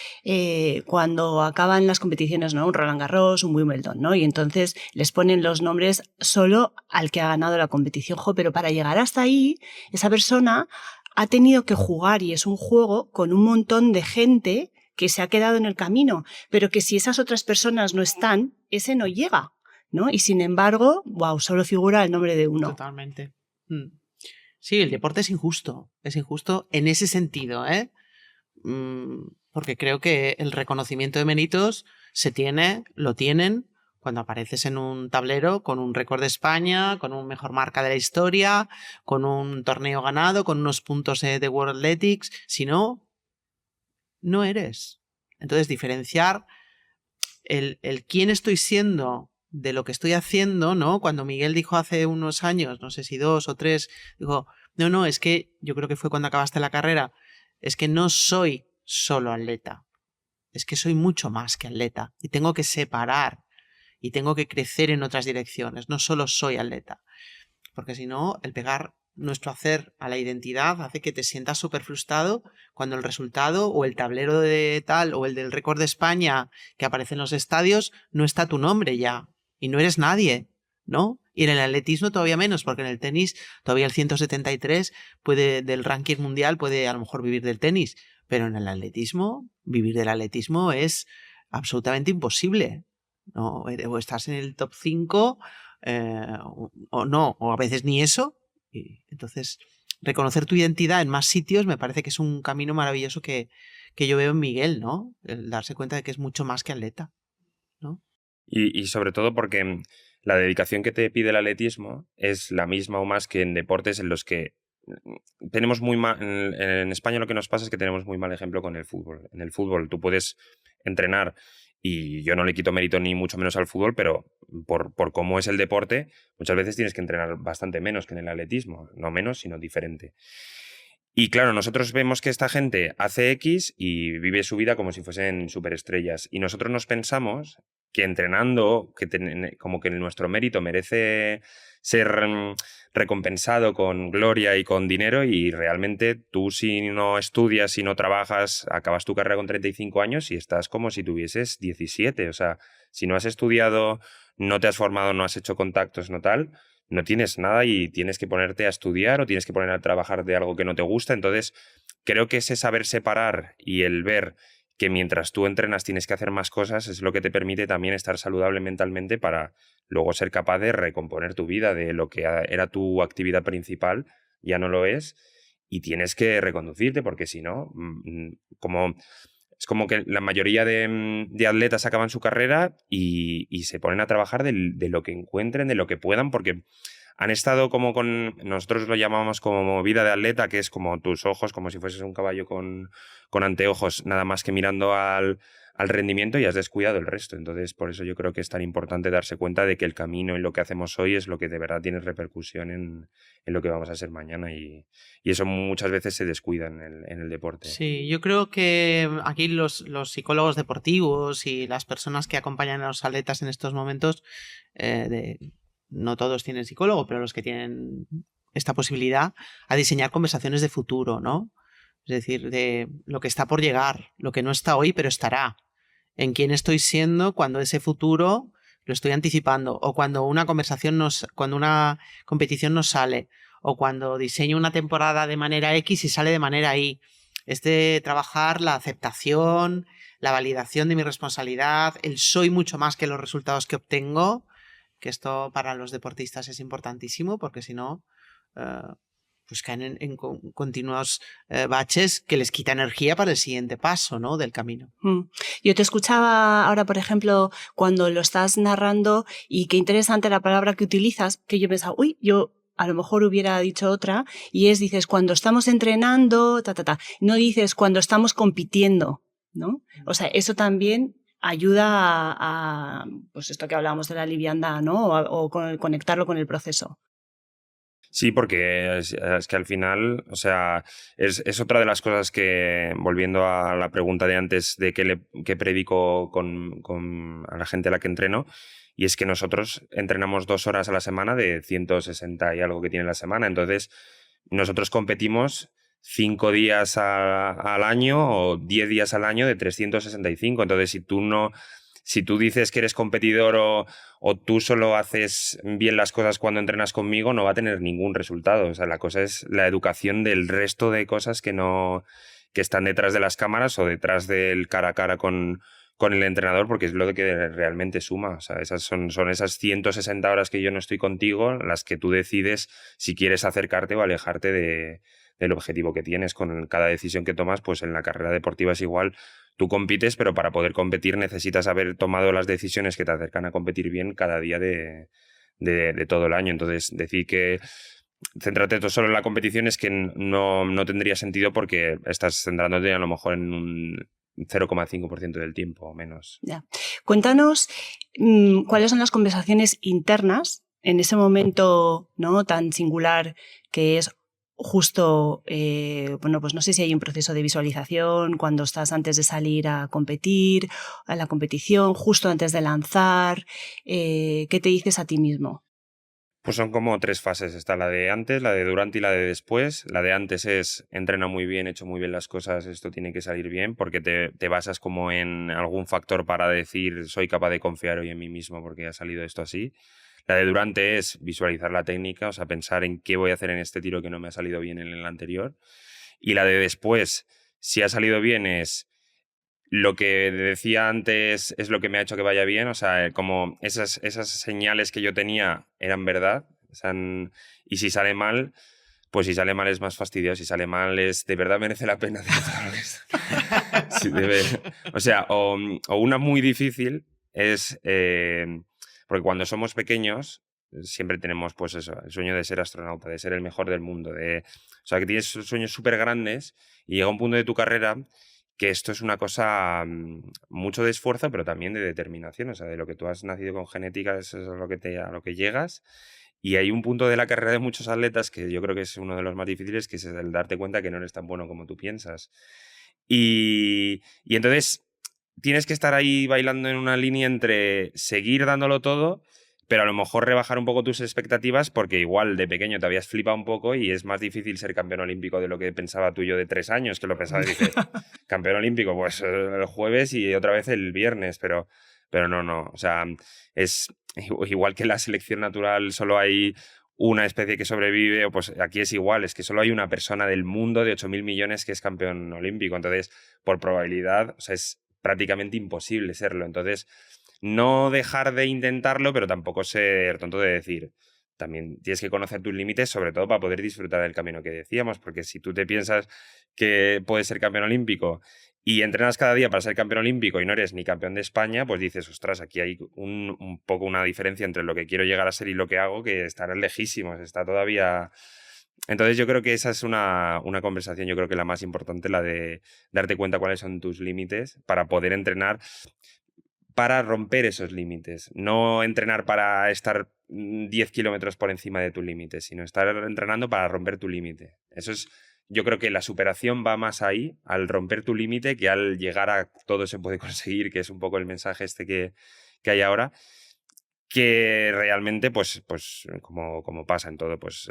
cuando acaban las competiciones, ¿no? Un Roland Garros, un Wimbledon, ¿no? Y entonces les ponen los nombres solo al que ha ganado la competición. Pero para llegar hasta ahí, esa persona ha tenido que jugar, y es un juego con un montón de gente que se ha quedado en el camino, pero que si esas otras personas no están, ese no llega, ¿no? Y sin embargo, wow, solo figura el nombre de uno. Totalmente. Sí, el deporte es injusto en ese sentido, ¿eh? Porque creo que el reconocimiento de méritos lo tienen cuando apareces en un tablero con un récord de España, con un mejor marca de la historia, con un torneo ganado, con unos puntos de World Athletics. Si no, no eres. Entonces, diferenciar el quién estoy siendo de lo que estoy haciendo, ¿no? Cuando Miguel dijo hace unos años, no sé si 2 o 3, dijo, no, es que yo creo que fue cuando acabaste la carrera, es que no soy solo atleta, es que soy mucho más que atleta y tengo que separar y tengo que crecer en otras direcciones, no solo soy atleta, porque si no, el pegar nuestro hacer a la identidad hace que te sientas súper frustrado cuando el resultado o el tablero de tal o el del récord de España que aparece en los estadios no está tu nombre ya y no eres nadie, ¿no? Y en el atletismo todavía menos, porque en el tenis todavía el 173 del ranking mundial puede a lo mejor vivir del tenis, pero en el atletismo, vivir del atletismo es absolutamente imposible, ¿no? O estás en el top 5 o no, o a veces ni eso. Y entonces, reconocer tu identidad en más sitios me parece que es un camino maravilloso que yo veo en Miguel, ¿no? El darse cuenta de que es mucho más que atleta, ¿no? Y sobre todo porque la dedicación que te pide el atletismo es la misma o más que en deportes en los que tenemos muy mal... En España lo que nos pasa es que tenemos muy mal ejemplo con el fútbol. En el fútbol tú puedes entrenar, y yo no le quito mérito ni mucho menos al fútbol, pero por cómo es el deporte, muchas veces tienes que entrenar bastante menos que en el atletismo. No menos, sino diferente. Y claro, nosotros vemos que esta gente hace X y vive su vida como si fuesen superestrellas. Y nosotros nos pensamos que entrenando, como que nuestro mérito merece ser recompensado con gloria y con dinero, y realmente tú, si no estudias, si no trabajas, acabas tu carrera con 35 años y estás como si tuvieses 17. O sea, si no has estudiado, no te has formado, no has hecho contactos, no tal, no tienes nada y tienes que ponerte a estudiar o tienes que poner a trabajar de algo que no te gusta. Entonces, creo que ese saber separar y el ver que mientras tú entrenas tienes que hacer más cosas es lo que te permite también estar saludable mentalmente para luego ser capaz de recomponer tu vida, de lo que era tu actividad principal, ya no lo es, y tienes que reconducirte, porque si no, es como que la mayoría de atletas acaban su carrera y se ponen a trabajar de lo que encuentren, de lo que puedan, porque han estado como nosotros lo llamamos como vida de atleta, que es como tus ojos, como si fueses un caballo con anteojos, nada más que mirando al rendimiento, y has descuidado el resto. Entonces, por eso yo creo que es tan importante darse cuenta de que el camino y lo que hacemos hoy es lo que de verdad tiene repercusión en lo que vamos a ser mañana, y eso muchas veces se descuida en el deporte. Sí, yo creo que aquí los psicólogos deportivos y las personas que acompañan a los atletas en estos momentos, no todos tienen psicólogo, pero los que tienen esta posibilidad, a diseñar conversaciones de futuro, ¿no? Es decir, de lo que está por llegar, lo que no está hoy, pero estará. En quién estoy siendo cuando ese futuro lo estoy anticipando, o cuando una cuando una competición no sale, o cuando diseño una temporada de manera X y sale de manera Y. Es de trabajar la aceptación, la validación de mi responsabilidad, el soy mucho más que los resultados que obtengo, que esto para los deportistas es importantísimo, porque si no, pues caen en continuos baches que les quita energía para el siguiente paso, ¿no?, del camino. Yo te escuchaba ahora, por ejemplo, cuando lo estás narrando, y qué interesante la palabra que utilizas, que yo pensaba, yo a lo mejor hubiera dicho otra, y dices cuando estamos entrenando, no dices cuando estamos compitiendo, ¿no? O sea, eso también ayuda a pues esto que hablábamos de la liviandad, ¿no? O conectarlo con el proceso. Sí, porque es que al final, o sea, es otra de las cosas que, volviendo a la pregunta de antes de qué predico a la gente a la que entreno, y es que nosotros entrenamos 2 horas a la semana de 160 y algo que tiene la semana. Entonces, nosotros competimos 5 días al año o 10 días al año de 365. Entonces, si tú dices que eres competidor o tú solo haces bien las cosas cuando entrenas conmigo, no va a tener ningún resultado. O sea, la cosa es la educación del resto de cosas que están detrás de las cámaras o detrás del cara a cara con el entrenador, porque es lo que realmente suma. O sea, son esas 160 horas que yo no estoy contigo, las que tú decides si quieres acercarte o alejarte del objetivo que tienes. Con cada decisión que tomas, pues en la carrera deportiva es igual. Tú compites, pero para poder competir necesitas haber tomado las decisiones que te acercan a competir bien cada día de todo el año. Entonces, decir que céntrate tú solo en la competición es que no tendría sentido, porque estás centrándote a lo mejor en un 0,5% del tiempo o menos. Ya. Cuéntanos cuáles son las conversaciones internas en ese momento, ¿no?, tan singular que es justo, bueno, pues no sé si hay un proceso de visualización cuando estás antes de salir a competir, a la competición, justo antes de lanzar. ¿Qué te dices a ti mismo? Pues son como 3 fases. Está la de antes, la de durante y la de después. La de antes es entrena muy bien, he hecho muy bien las cosas, esto tiene que salir bien, porque te basas como en algún factor para decir soy capaz de confiar hoy en mí mismo porque ha salido esto así. La de durante es visualizar la técnica, o sea, pensar en qué voy a hacer en este tiro que no me ha salido bien en el anterior. Y la de después, si ha salido bien, es lo que decía antes es lo que me ha hecho que vaya bien, o sea, como esas señales que yo tenía eran verdad, o sea, y si sale mal, pues si sale mal es más fastidioso, si sale mal es de verdad merece la pena hacer todo esto. Sí, o sea, o una muy difícil es, porque cuando somos pequeños siempre tenemos pues eso, el sueño de ser astronauta, de ser el mejor del mundo, o sea, que tienes sueños súper grandes y llega un punto de tu carrera que esto es una cosa mucho de esfuerzo, pero también de determinación. O sea, de lo que tú has nacido con genética, eso es a lo que llegas. Y hay un punto de la carrera de muchos atletas que yo creo que es uno de los más difíciles, que es el darte cuenta que no eres tan bueno como tú piensas. Y entonces tienes que estar ahí bailando en una línea entre seguir dándolo todo, pero a lo mejor rebajar un poco tus expectativas porque igual de pequeño te habías flipado un poco y es más difícil ser campeón olímpico de lo que pensaba tú y yo de 3 años, que lo pensaba y dices, campeón olímpico, pues el jueves y otra vez el viernes, pero no, o sea, es igual que en la selección natural solo hay una especie que sobrevive, o pues aquí es igual, es que solo hay una persona del mundo de 8.000 millones que es campeón olímpico, entonces por probabilidad, o sea, es prácticamente imposible serlo, entonces no dejar de intentarlo, pero tampoco ser tonto de decir, también tienes que conocer tus límites, sobre todo para poder disfrutar del camino que decíamos, porque si tú te piensas que puedes ser campeón olímpico y entrenas cada día para ser campeón olímpico y no eres ni campeón de España, pues dices, ostras, aquí hay un poco una diferencia entre lo que quiero llegar a ser y lo que hago, que está lejísimos, está todavía... Entonces yo creo que esa es una conversación, yo creo que la más importante, la de darte cuenta cuáles son tus límites para poder entrenar para romper esos límites. No entrenar para estar 10 kilómetros por encima de tu límite, sino estar entrenando para romper tu límite. Eso es, yo creo que la superación va más ahí, al romper tu límite, que al llegar a todo se puede conseguir, que es un poco el mensaje este que hay ahora, que realmente, pues como pasa en todo, pues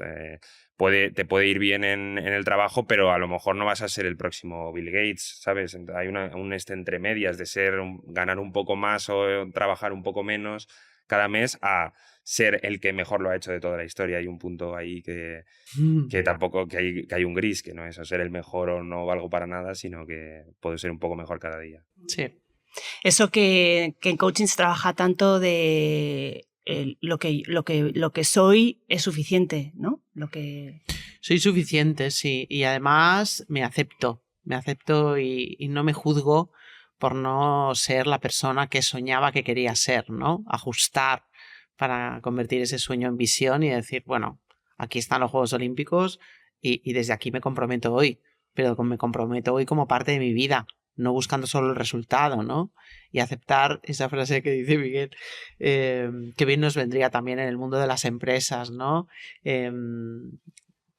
te puede ir bien en el trabajo, pero a lo mejor no vas a ser el próximo Bill Gates, ¿sabes? Hay un entre medias de ganar un poco más o trabajar un poco menos cada mes a ser el que mejor lo ha hecho de toda la historia. Hay un punto ahí que tampoco, que hay un gris, que no es ser el mejor o no valgo para nada, sino que puedo ser un poco mejor cada día. Sí. Eso que en coaching se trabaja tanto de lo que soy es suficiente, ¿no? Soy suficiente, sí. Y además me acepto y no me juzgo por no ser la persona que soñaba que quería ser, ¿no? Ajustar para convertir ese sueño en visión y decir, bueno, aquí están los Juegos Olímpicos y desde aquí me comprometo hoy, pero me comprometo hoy como parte de mi vida, no buscando solo el resultado, ¿no? Y aceptar esa frase que dice Miguel, que bien nos vendría también en el mundo de las empresas, ¿no?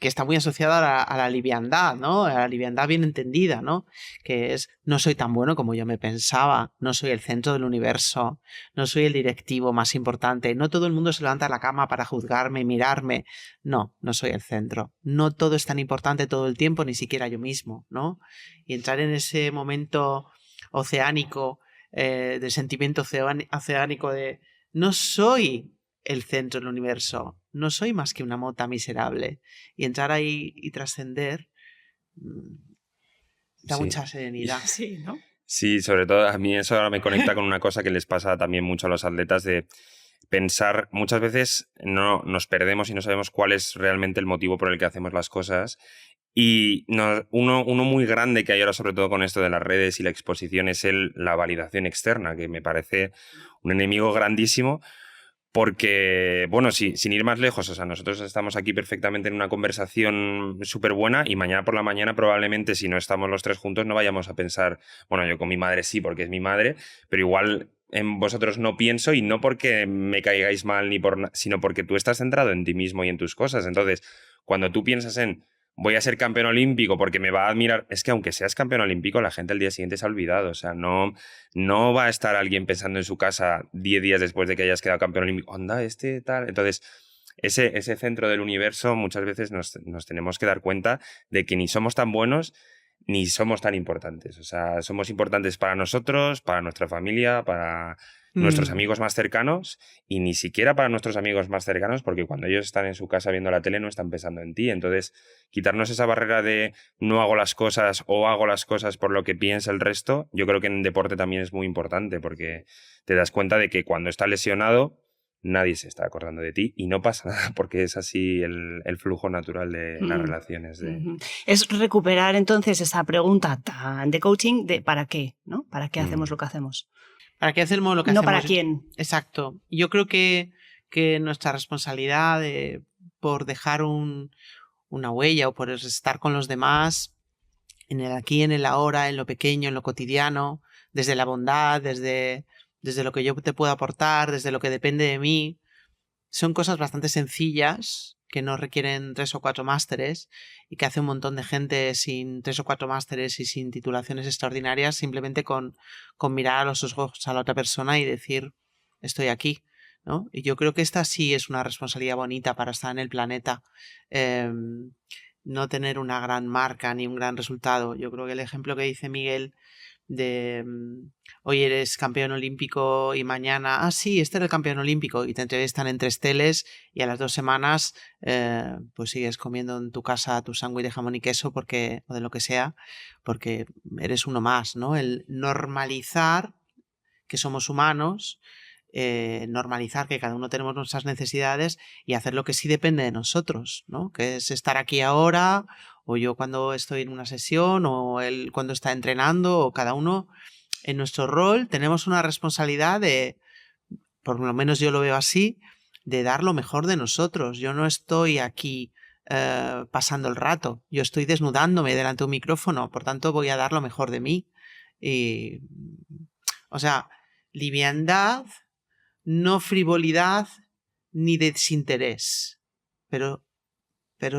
Que está muy asociada a la liviandad, ¿no? A la liviandad bien entendida, ¿no? Que es, no soy tan bueno como yo me pensaba, no soy el centro del universo, no soy el directivo más importante, no todo el mundo se levanta de la cama para juzgarme y mirarme, no soy el centro, no todo es tan importante todo el tiempo, ni siquiera yo mismo, ¿no? Y entrar en ese momento oceánico, de sentimiento oceánico de, no soy el centro del universo, no soy más que una mota miserable, y entrar ahí y trascender da mucha serenidad. Sí, ¿no? Sí, sobre todo a mí eso ahora me conecta con una cosa que les pasa también mucho a los atletas de pensar, muchas veces no nos perdemos y no sabemos cuál es realmente el motivo por el que hacemos las cosas. Y uno muy grande que hay ahora, sobre todo con esto de las redes y la exposición, es la validación externa, que me parece un enemigo grandísimo. Porque, bueno, sin ir más lejos, o sea, nosotros estamos aquí perfectamente en una conversación súper buena y mañana por la mañana probablemente si no estamos los tres juntos no vayamos a pensar, bueno, yo con mi madre sí porque es mi madre, pero igual en vosotros no pienso y no porque me caigáis mal sino porque tú estás centrado en ti mismo y en tus cosas. Entonces, cuando tú piensas en, voy a ser campeón olímpico porque me va a admirar. Es que aunque seas campeón olímpico, la gente al día siguiente se ha olvidado. O sea, no va a estar alguien pensando en su casa 10 días después de que hayas quedado campeón olímpico. Onda, tal. Entonces, ese centro del universo muchas veces nos tenemos que dar cuenta de que ni somos tan buenos ni somos tan importantes. O sea, somos importantes para nosotros, para nuestra familia, para nuestros amigos más cercanos y ni siquiera para nuestros amigos más cercanos, porque cuando ellos están en su casa viendo la tele no están pensando en ti. Entonces, quitarnos esa barrera de no hago las cosas o hago las cosas por lo que piensa el resto, yo creo que en deporte también es muy importante, porque te das cuenta de que cuando estás lesionado nadie se está acordando de ti y no pasa nada, porque es así el flujo natural de las relaciones. Es recuperar entonces esa pregunta de coaching de ¿para qué? ¿No? ¿Para qué hacemos lo que hacemos? ¿Para qué hacemos lo que hacemos? No para quién. Exacto. Yo creo que nuestra responsabilidad por dejar una huella o por estar con los demás en el aquí, en el ahora, en lo pequeño, en lo cotidiano, desde la bondad, desde lo que yo te puedo aportar, desde lo que depende de mí, son cosas bastante sencillas que no requieren 3 o 4 másteres y que hace un montón de gente sin 3 o 4 másteres y sin titulaciones extraordinarias, simplemente con mirar a los ojos a la otra persona y decir, estoy aquí, ¿no? Y yo creo que esta sí es una responsabilidad bonita para estar en el planeta. No tener una gran marca ni un gran resultado. Yo creo que el ejemplo que dice Miguel de hoy eres campeón olímpico y mañana, sí, este era el campeón olímpico, y te entrevistan en 3 teles y a las 2 semanas pues sigues comiendo en tu casa tu sándwich de jamón y queso o de lo que sea, porque eres uno más, ¿no? El normalizar que somos humanos, normalizar que cada uno tenemos nuestras necesidades y hacer lo que sí depende de nosotros, ¿no? Que es estar aquí ahora, o yo cuando estoy en una sesión, o él cuando está entrenando, o cada uno en nuestro rol tenemos una responsabilidad por lo menos yo lo veo así, de dar lo mejor de nosotros. Yo no estoy aquí pasando el rato, yo estoy desnudándome delante de un micrófono, por tanto voy a dar lo mejor de mí. Y, o sea, liviandad, no frivolidad ni desinterés, pero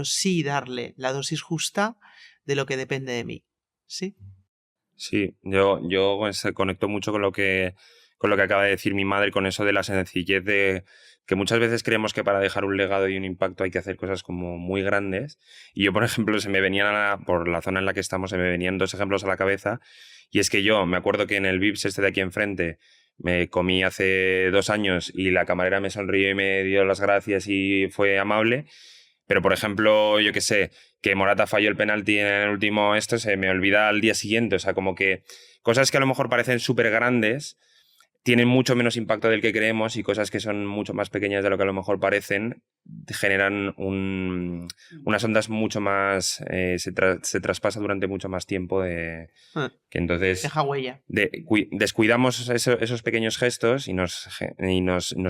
sí darle la dosis justa de lo que depende de mí. ¿Sí? Sí, yo conecto mucho con lo que acaba de decir mi madre, con eso de la sencillez de que muchas veces creemos que para dejar un legado y un impacto hay que hacer cosas como muy grandes. Y yo, por ejemplo, por la zona en la que estamos, se me venían 2 ejemplos a la cabeza. Y es que yo me acuerdo que en el Vips de aquí enfrente me comí hace 2 años y la camarera me sonrió y me dio las gracias y fue amable. Pero, por ejemplo, yo qué sé, que Morata falló el penalti en el último se me olvida al día siguiente. O sea, como que cosas que a lo mejor parecen súper grandes tienen mucho menos impacto del que creemos, y cosas que son mucho más pequeñas de lo que a lo mejor parecen generan unas ondas mucho más... se traspasa durante mucho más tiempo que entonces... Deja huella. Descuidamos esos pequeños gestos y nos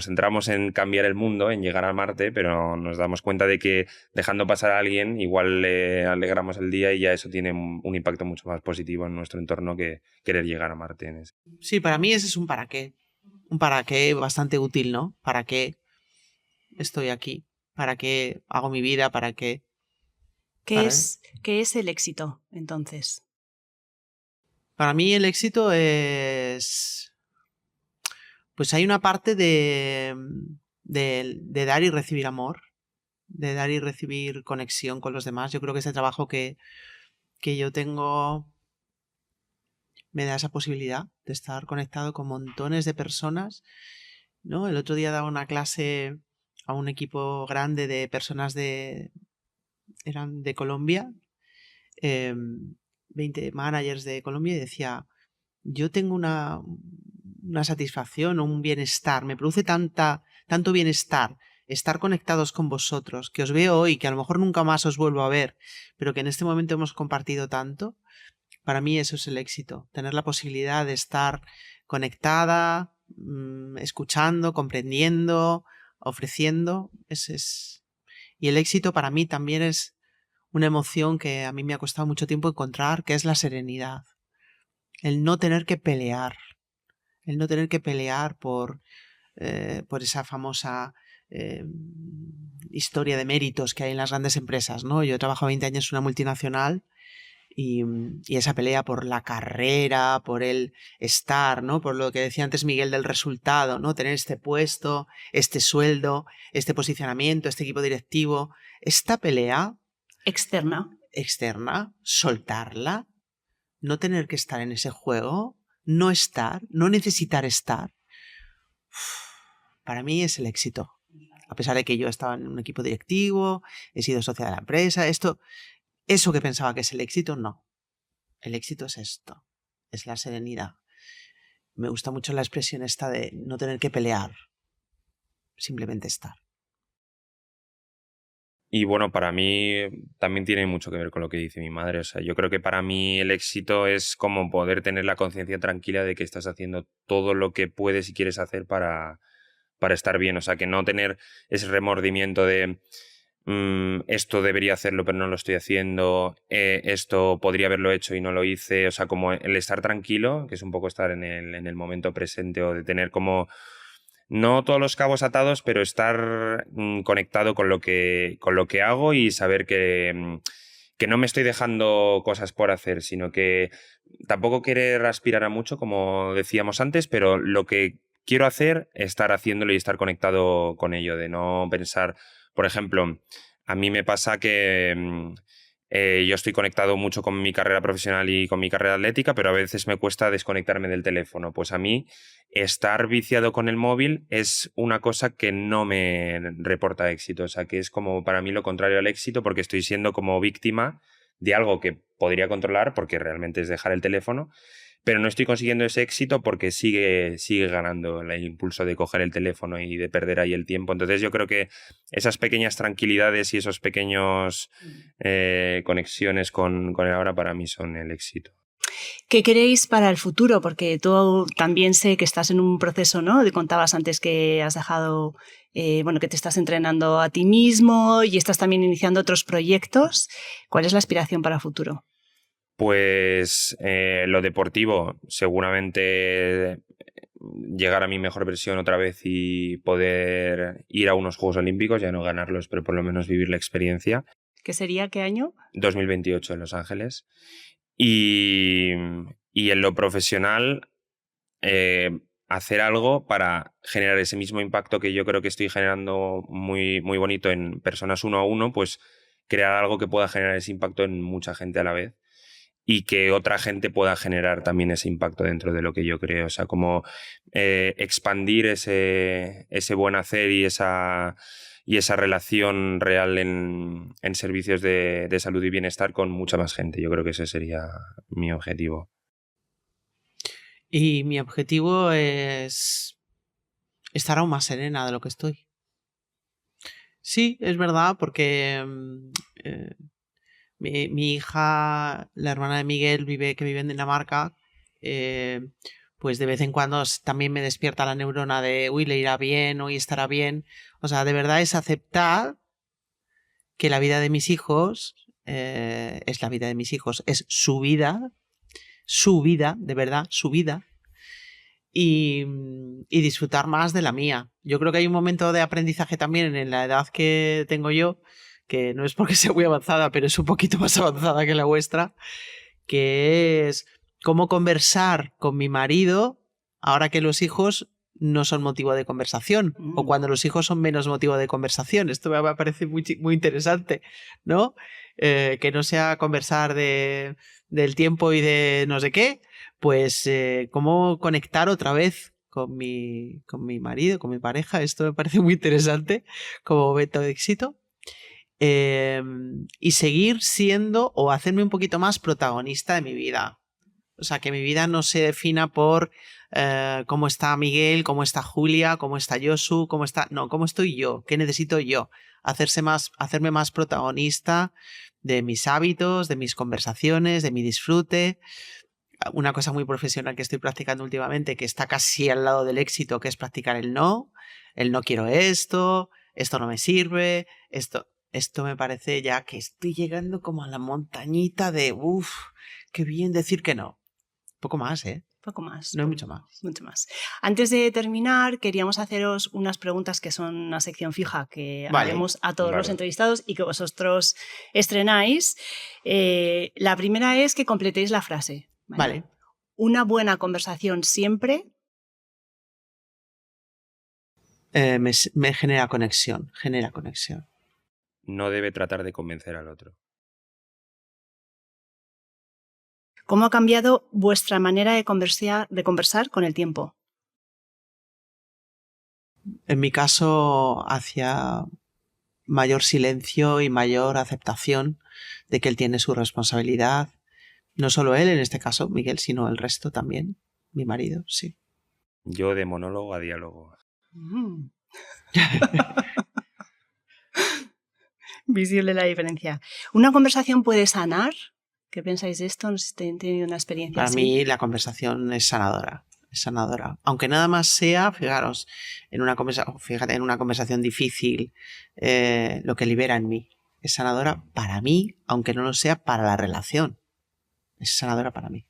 centramos en cambiar el mundo, en llegar a Marte, pero nos damos cuenta de que dejando pasar a alguien igual le alegramos el día y ya eso tiene un impacto mucho más positivo en nuestro entorno que querer llegar a Marte. Sí, para mí ese es un para qué. Un para qué bastante útil, ¿no? ¿Para qué estoy aquí? ¿Para qué hago mi vida? ¿Para qué? ¿Qué es el éxito, entonces? Para mí el éxito es... Pues hay una parte de dar y recibir amor, de dar y recibir conexión con los demás. Yo creo que ese trabajo que yo tengo me da esa posibilidad de estar conectado con montones de personas, ¿no? El otro día daba una clase a un equipo grande de personas eran de Colombia, 20 managers de Colombia, y decía, yo tengo una satisfacción, un bienestar, me produce tanto bienestar estar conectados con vosotros, que os veo hoy, que a lo mejor nunca más os vuelvo a ver, pero que en este momento hemos compartido tanto. Para mí eso es el éxito, tener la posibilidad de estar conectada, escuchando, comprendiendo, ofreciendo. Y el éxito para mí también es una emoción que a mí me ha costado mucho tiempo encontrar, que es la serenidad. El no tener que pelear. El no tener que pelear por esa famosa historia de méritos que hay en las grandes empresas, ¿no? Yo he trabajado 20 años en una multinacional y esa pelea por la carrera, por el estar, ¿no? Por lo que decía antes Miguel del resultado, ¿no? Tener este puesto, este sueldo, este posicionamiento, este equipo directivo. Esta pelea externa, soltarla, no tener que estar en ese juego, no estar, no necesitar estar, para mí es el éxito. A pesar de que yo estaba en un equipo directivo, he sido socia de la empresa, eso que pensaba que es el éxito, no. El éxito es esto, es la serenidad. Me gusta mucho la expresión esta de no tener que pelear, simplemente estar. Y bueno, para mí también tiene mucho que ver con lo que dice mi madre. O sea, yo creo que para mí el éxito es como poder tener la conciencia tranquila de que estás haciendo todo lo que puedes y quieres hacer para estar bien. O sea, que no tener ese remordimiento de esto debería hacerlo pero no lo estoy haciendo, esto podría haberlo hecho y no lo hice. O sea, como el estar tranquilo, que es un poco estar en el momento presente, o de tener como... No todos los cabos atados, pero estar conectado con lo que hago y saber que no me estoy dejando cosas por hacer, sino que tampoco querer aspirar a mucho, como decíamos antes, pero lo que quiero hacer, estar haciéndolo y estar conectado con ello, de no pensar, por ejemplo, a mí me pasa que yo estoy conectado mucho con mi carrera profesional y con mi carrera atlética, pero a veces me cuesta desconectarme del teléfono. Pues a mí estar viciado con el móvil es una cosa que no me reporta éxito. O sea, que es como para mí lo contrario al éxito, porque estoy siendo como víctima de algo que podría controlar, porque realmente es dejar el teléfono, pero no estoy consiguiendo ese éxito porque sigue ganando el impulso de coger el teléfono y de perder ahí el tiempo. Entonces yo creo que esas pequeñas tranquilidades y esos pequeños conexiones con el ahora para mí son el éxito. ¿Qué queréis para el futuro? Porque tú también sé que estás en un proceso, ¿no? Contabas antes que has dejado, que te estás entrenando a ti mismo y estás también iniciando otros proyectos. ¿Cuál es la aspiración para el futuro? Pues lo deportivo, seguramente llegar a mi mejor versión otra vez y poder ir a unos Juegos Olímpicos, ya no ganarlos, pero por lo menos vivir la experiencia. ¿Qué sería? ¿Qué año? 2028 en Los Ángeles. Y en lo profesional, hacer algo para generar ese mismo impacto que yo creo que estoy generando muy, muy bonito en personas uno a uno, pues crear algo que pueda generar ese impacto en mucha gente a la vez y que otra gente pueda generar también ese impacto dentro de lo que yo creo. O sea, como expandir ese buen hacer y esa relación real en servicios de salud y bienestar con mucha más gente. Yo creo que ese sería mi objetivo. Y mi objetivo es estar aún más serena de lo que estoy. Sí, es verdad, porque mi hija, la hermana de Miguel, que vive en Dinamarca, pues de vez en cuando también me despierta la neurona de uy, le irá bien, hoy estará bien. O sea, de verdad es aceptar que la vida de mis hijos es la vida de mis hijos, es su vida, de verdad, su vida. Y disfrutar más de la mía. Yo creo que hay un momento de aprendizaje también en la edad que tengo yo, que no es porque sea muy avanzada, pero es un poquito más avanzada que la vuestra, que es cómo conversar con mi marido ahora que los hijos no son motivo de conversación, o cuando los hijos son menos motivo de conversación. Esto me parece muy, muy interesante, ¿no? Que no sea conversar del tiempo y de no sé qué, pues cómo conectar otra vez con mi marido, con mi pareja. Esto me parece muy interesante como método de éxito. Y seguir siendo o hacerme un poquito más protagonista de mi vida. O sea, que mi vida no se defina por cómo está Miguel, cómo está Julia, cómo está Josu, cómo estoy yo, qué necesito yo. Hacerme más protagonista de mis hábitos, de mis conversaciones, de mi disfrute. Una cosa muy profesional que estoy practicando últimamente, que está casi al lado del éxito, que es practicar el no quiero esto no me sirve, esto me parece ya que estoy llegando como a la montañita de qué bien decir que no. Un poco más, ¿eh? Poco más. No hay mucho más. Mucho más. Antes de terminar, queríamos haceros unas preguntas que son una sección fija que haremos a todos los entrevistados y que vosotros estrenáis. La primera es que completéis la frase. Vale. Una buena conversación siempre. Me genera conexión. No debe tratar de convencer al otro. ¿Cómo ha cambiado vuestra manera de conversar con el tiempo? En mi caso, hacia mayor silencio y mayor aceptación de que él tiene su responsabilidad. No solo él, en este caso, Miguel, sino el resto también. Mi marido, sí. Yo de monólogo a diálogo. Visible la diferencia. ¿Una conversación puede sanar? ¿Qué pensáis de esto? No sé si han tenido una experiencia así. Para mí la conversación es sanadora. Aunque nada más sea, fijaros, en una conversación difícil, lo que libera en mí. Es sanadora para mí, aunque no lo sea para la relación. Es sanadora para mí.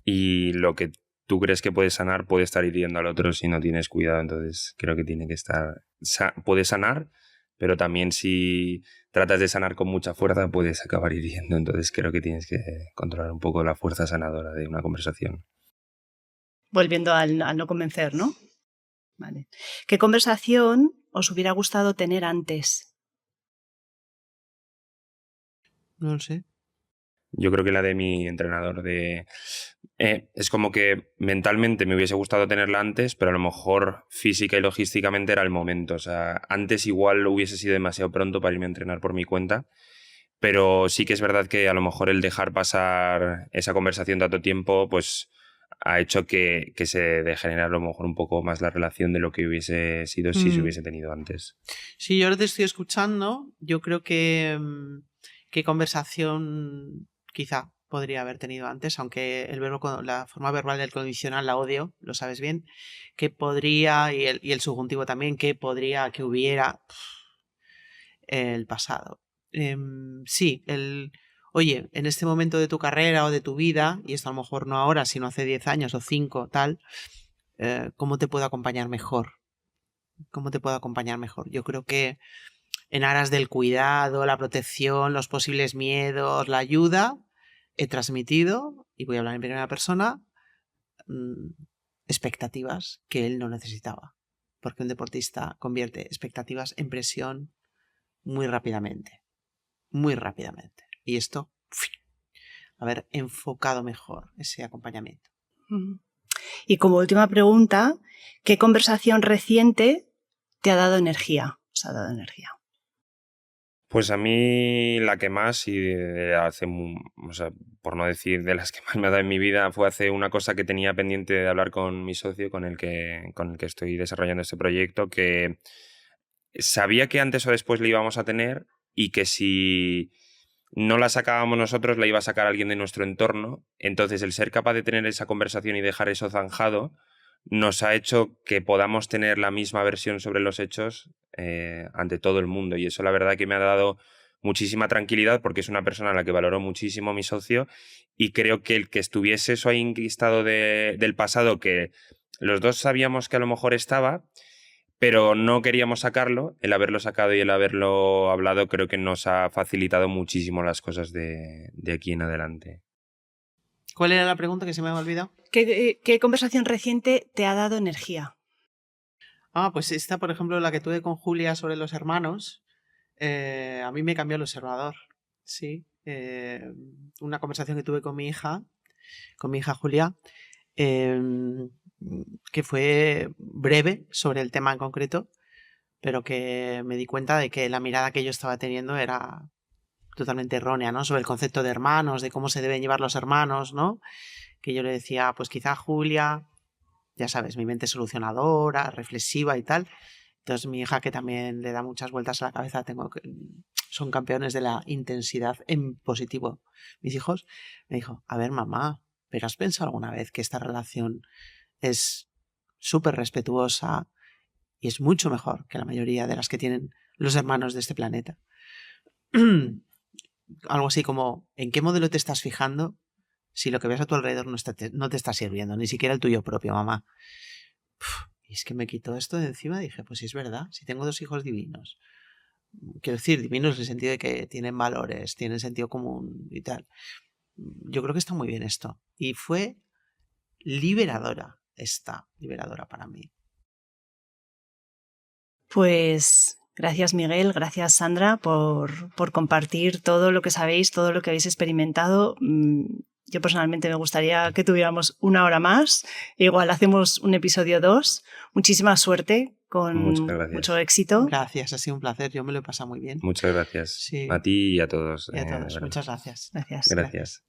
Y lo que tú crees que puede sanar puede estar hiriendo al otro si no tienes cuidado. Entonces creo que tiene que estar... Puede sanar, pero también si tratas de sanar con mucha fuerza puedes acabar hiriendo. Entonces creo que tienes que controlar un poco la fuerza sanadora de una conversación. Volviendo al no convencer, ¿no? Vale. ¿Qué conversación os hubiera gustado tener antes? No lo sé. Yo creo que la de mi entrenador es como que mentalmente me hubiese gustado tenerla antes, pero a lo mejor física y logísticamente era el momento. O sea, antes igual hubiese sido demasiado pronto para irme a entrenar por mi cuenta, pero sí que es verdad que a lo mejor el dejar pasar esa conversación tanto tiempo, pues ha hecho que se degenerara a lo mejor un poco más la relación de lo que hubiese sido si se hubiese tenido antes. Sí, yo ahora te estoy escuchando. Yo creo que qué conversación quizá podría haber tenido antes, aunque el verbo, la forma verbal del condicional la odio, lo sabes bien, que podría, y el subjuntivo también, que podría, que hubiera el pasado. Sí, oye, en este momento de tu carrera o de tu vida, y esto a lo mejor no ahora, sino hace 10 años o 5, tal, ¿cómo te puedo acompañar mejor? ¿Cómo te puedo acompañar mejor? Yo creo que en aras del cuidado, la protección, los posibles miedos, la ayuda, he transmitido, y voy a hablar en primera persona, expectativas que él no necesitaba. Porque un deportista convierte expectativas en presión muy rápidamente. Muy rápidamente. Y esto, haber enfocado mejor ese acompañamiento. Y como última pregunta, ¿qué conversación reciente te ha dado energía? ¿Os ha dado energía? Pues a mí la que más, y o sea, por no decir de las que más me ha dado en mi vida, fue hace una cosa que tenía pendiente de hablar con mi socio con el que estoy desarrollando este proyecto, que sabía que antes o después le íbamos a tener y que si no la sacábamos nosotros la iba a sacar alguien de nuestro entorno. Entonces el ser capaz de tener esa conversación y dejar eso zanjado nos ha hecho que podamos tener la misma versión sobre los hechos ante todo el mundo, y eso la verdad que me ha dado muchísima tranquilidad porque es una persona a la que valoro muchísimo, mi socio, y creo que el que estuviese eso ahí enquistado del pasado, que los dos sabíamos que a lo mejor estaba, pero no queríamos sacarlo, el haberlo sacado y el haberlo hablado creo que nos ha facilitado muchísimo las cosas de aquí en adelante. ¿Cuál era la pregunta que se me había olvidado? ¿Qué conversación reciente te ha dado energía? Pues esta, por ejemplo, la que tuve con Julia sobre los hermanos, a mí me cambió el observador, sí. Una conversación que tuve con mi hija Julia, que fue breve sobre el tema en concreto, pero que me di cuenta de que la mirada que yo estaba teniendo era totalmente errónea, ¿no? Sobre el concepto de hermanos, de cómo se deben llevar los hermanos, ¿no? Que yo le decía, pues quizá Julia, ya sabes, mi mente solucionadora, reflexiva y tal. Entonces mi hija, que también le da muchas vueltas a la cabeza, son campeones de la intensidad en positivo. Mis hijos me dijo, a ver mamá, ¿pero has pensado alguna vez que esta relación es súper respetuosa y es mucho mejor que la mayoría de las que tienen los hermanos de este planeta? Algo así como, ¿en qué modelo te estás fijando si lo que ves a tu alrededor no te está sirviendo, ni siquiera el tuyo propio, mamá. Y es que me quitó esto de encima y dije, pues sí, es verdad, si tengo 2 hijos divinos. Quiero decir, divinos en el sentido de que tienen valores, tienen sentido común y tal. Yo creo que está muy bien esto. Y fue liberadora para mí. Pues gracias, Miguel, gracias, Sandra, por compartir todo lo que sabéis, todo lo que habéis experimentado. Yo personalmente me gustaría que tuviéramos 1 hora más. Igual hacemos un episodio 2. Muchísima suerte, con mucho éxito. Gracias, ha sido un placer. Yo me lo he pasado muy bien. Muchas gracias. Sí. A ti y a todos. Y a todos. Muchas gracias. Gracias. Gracias.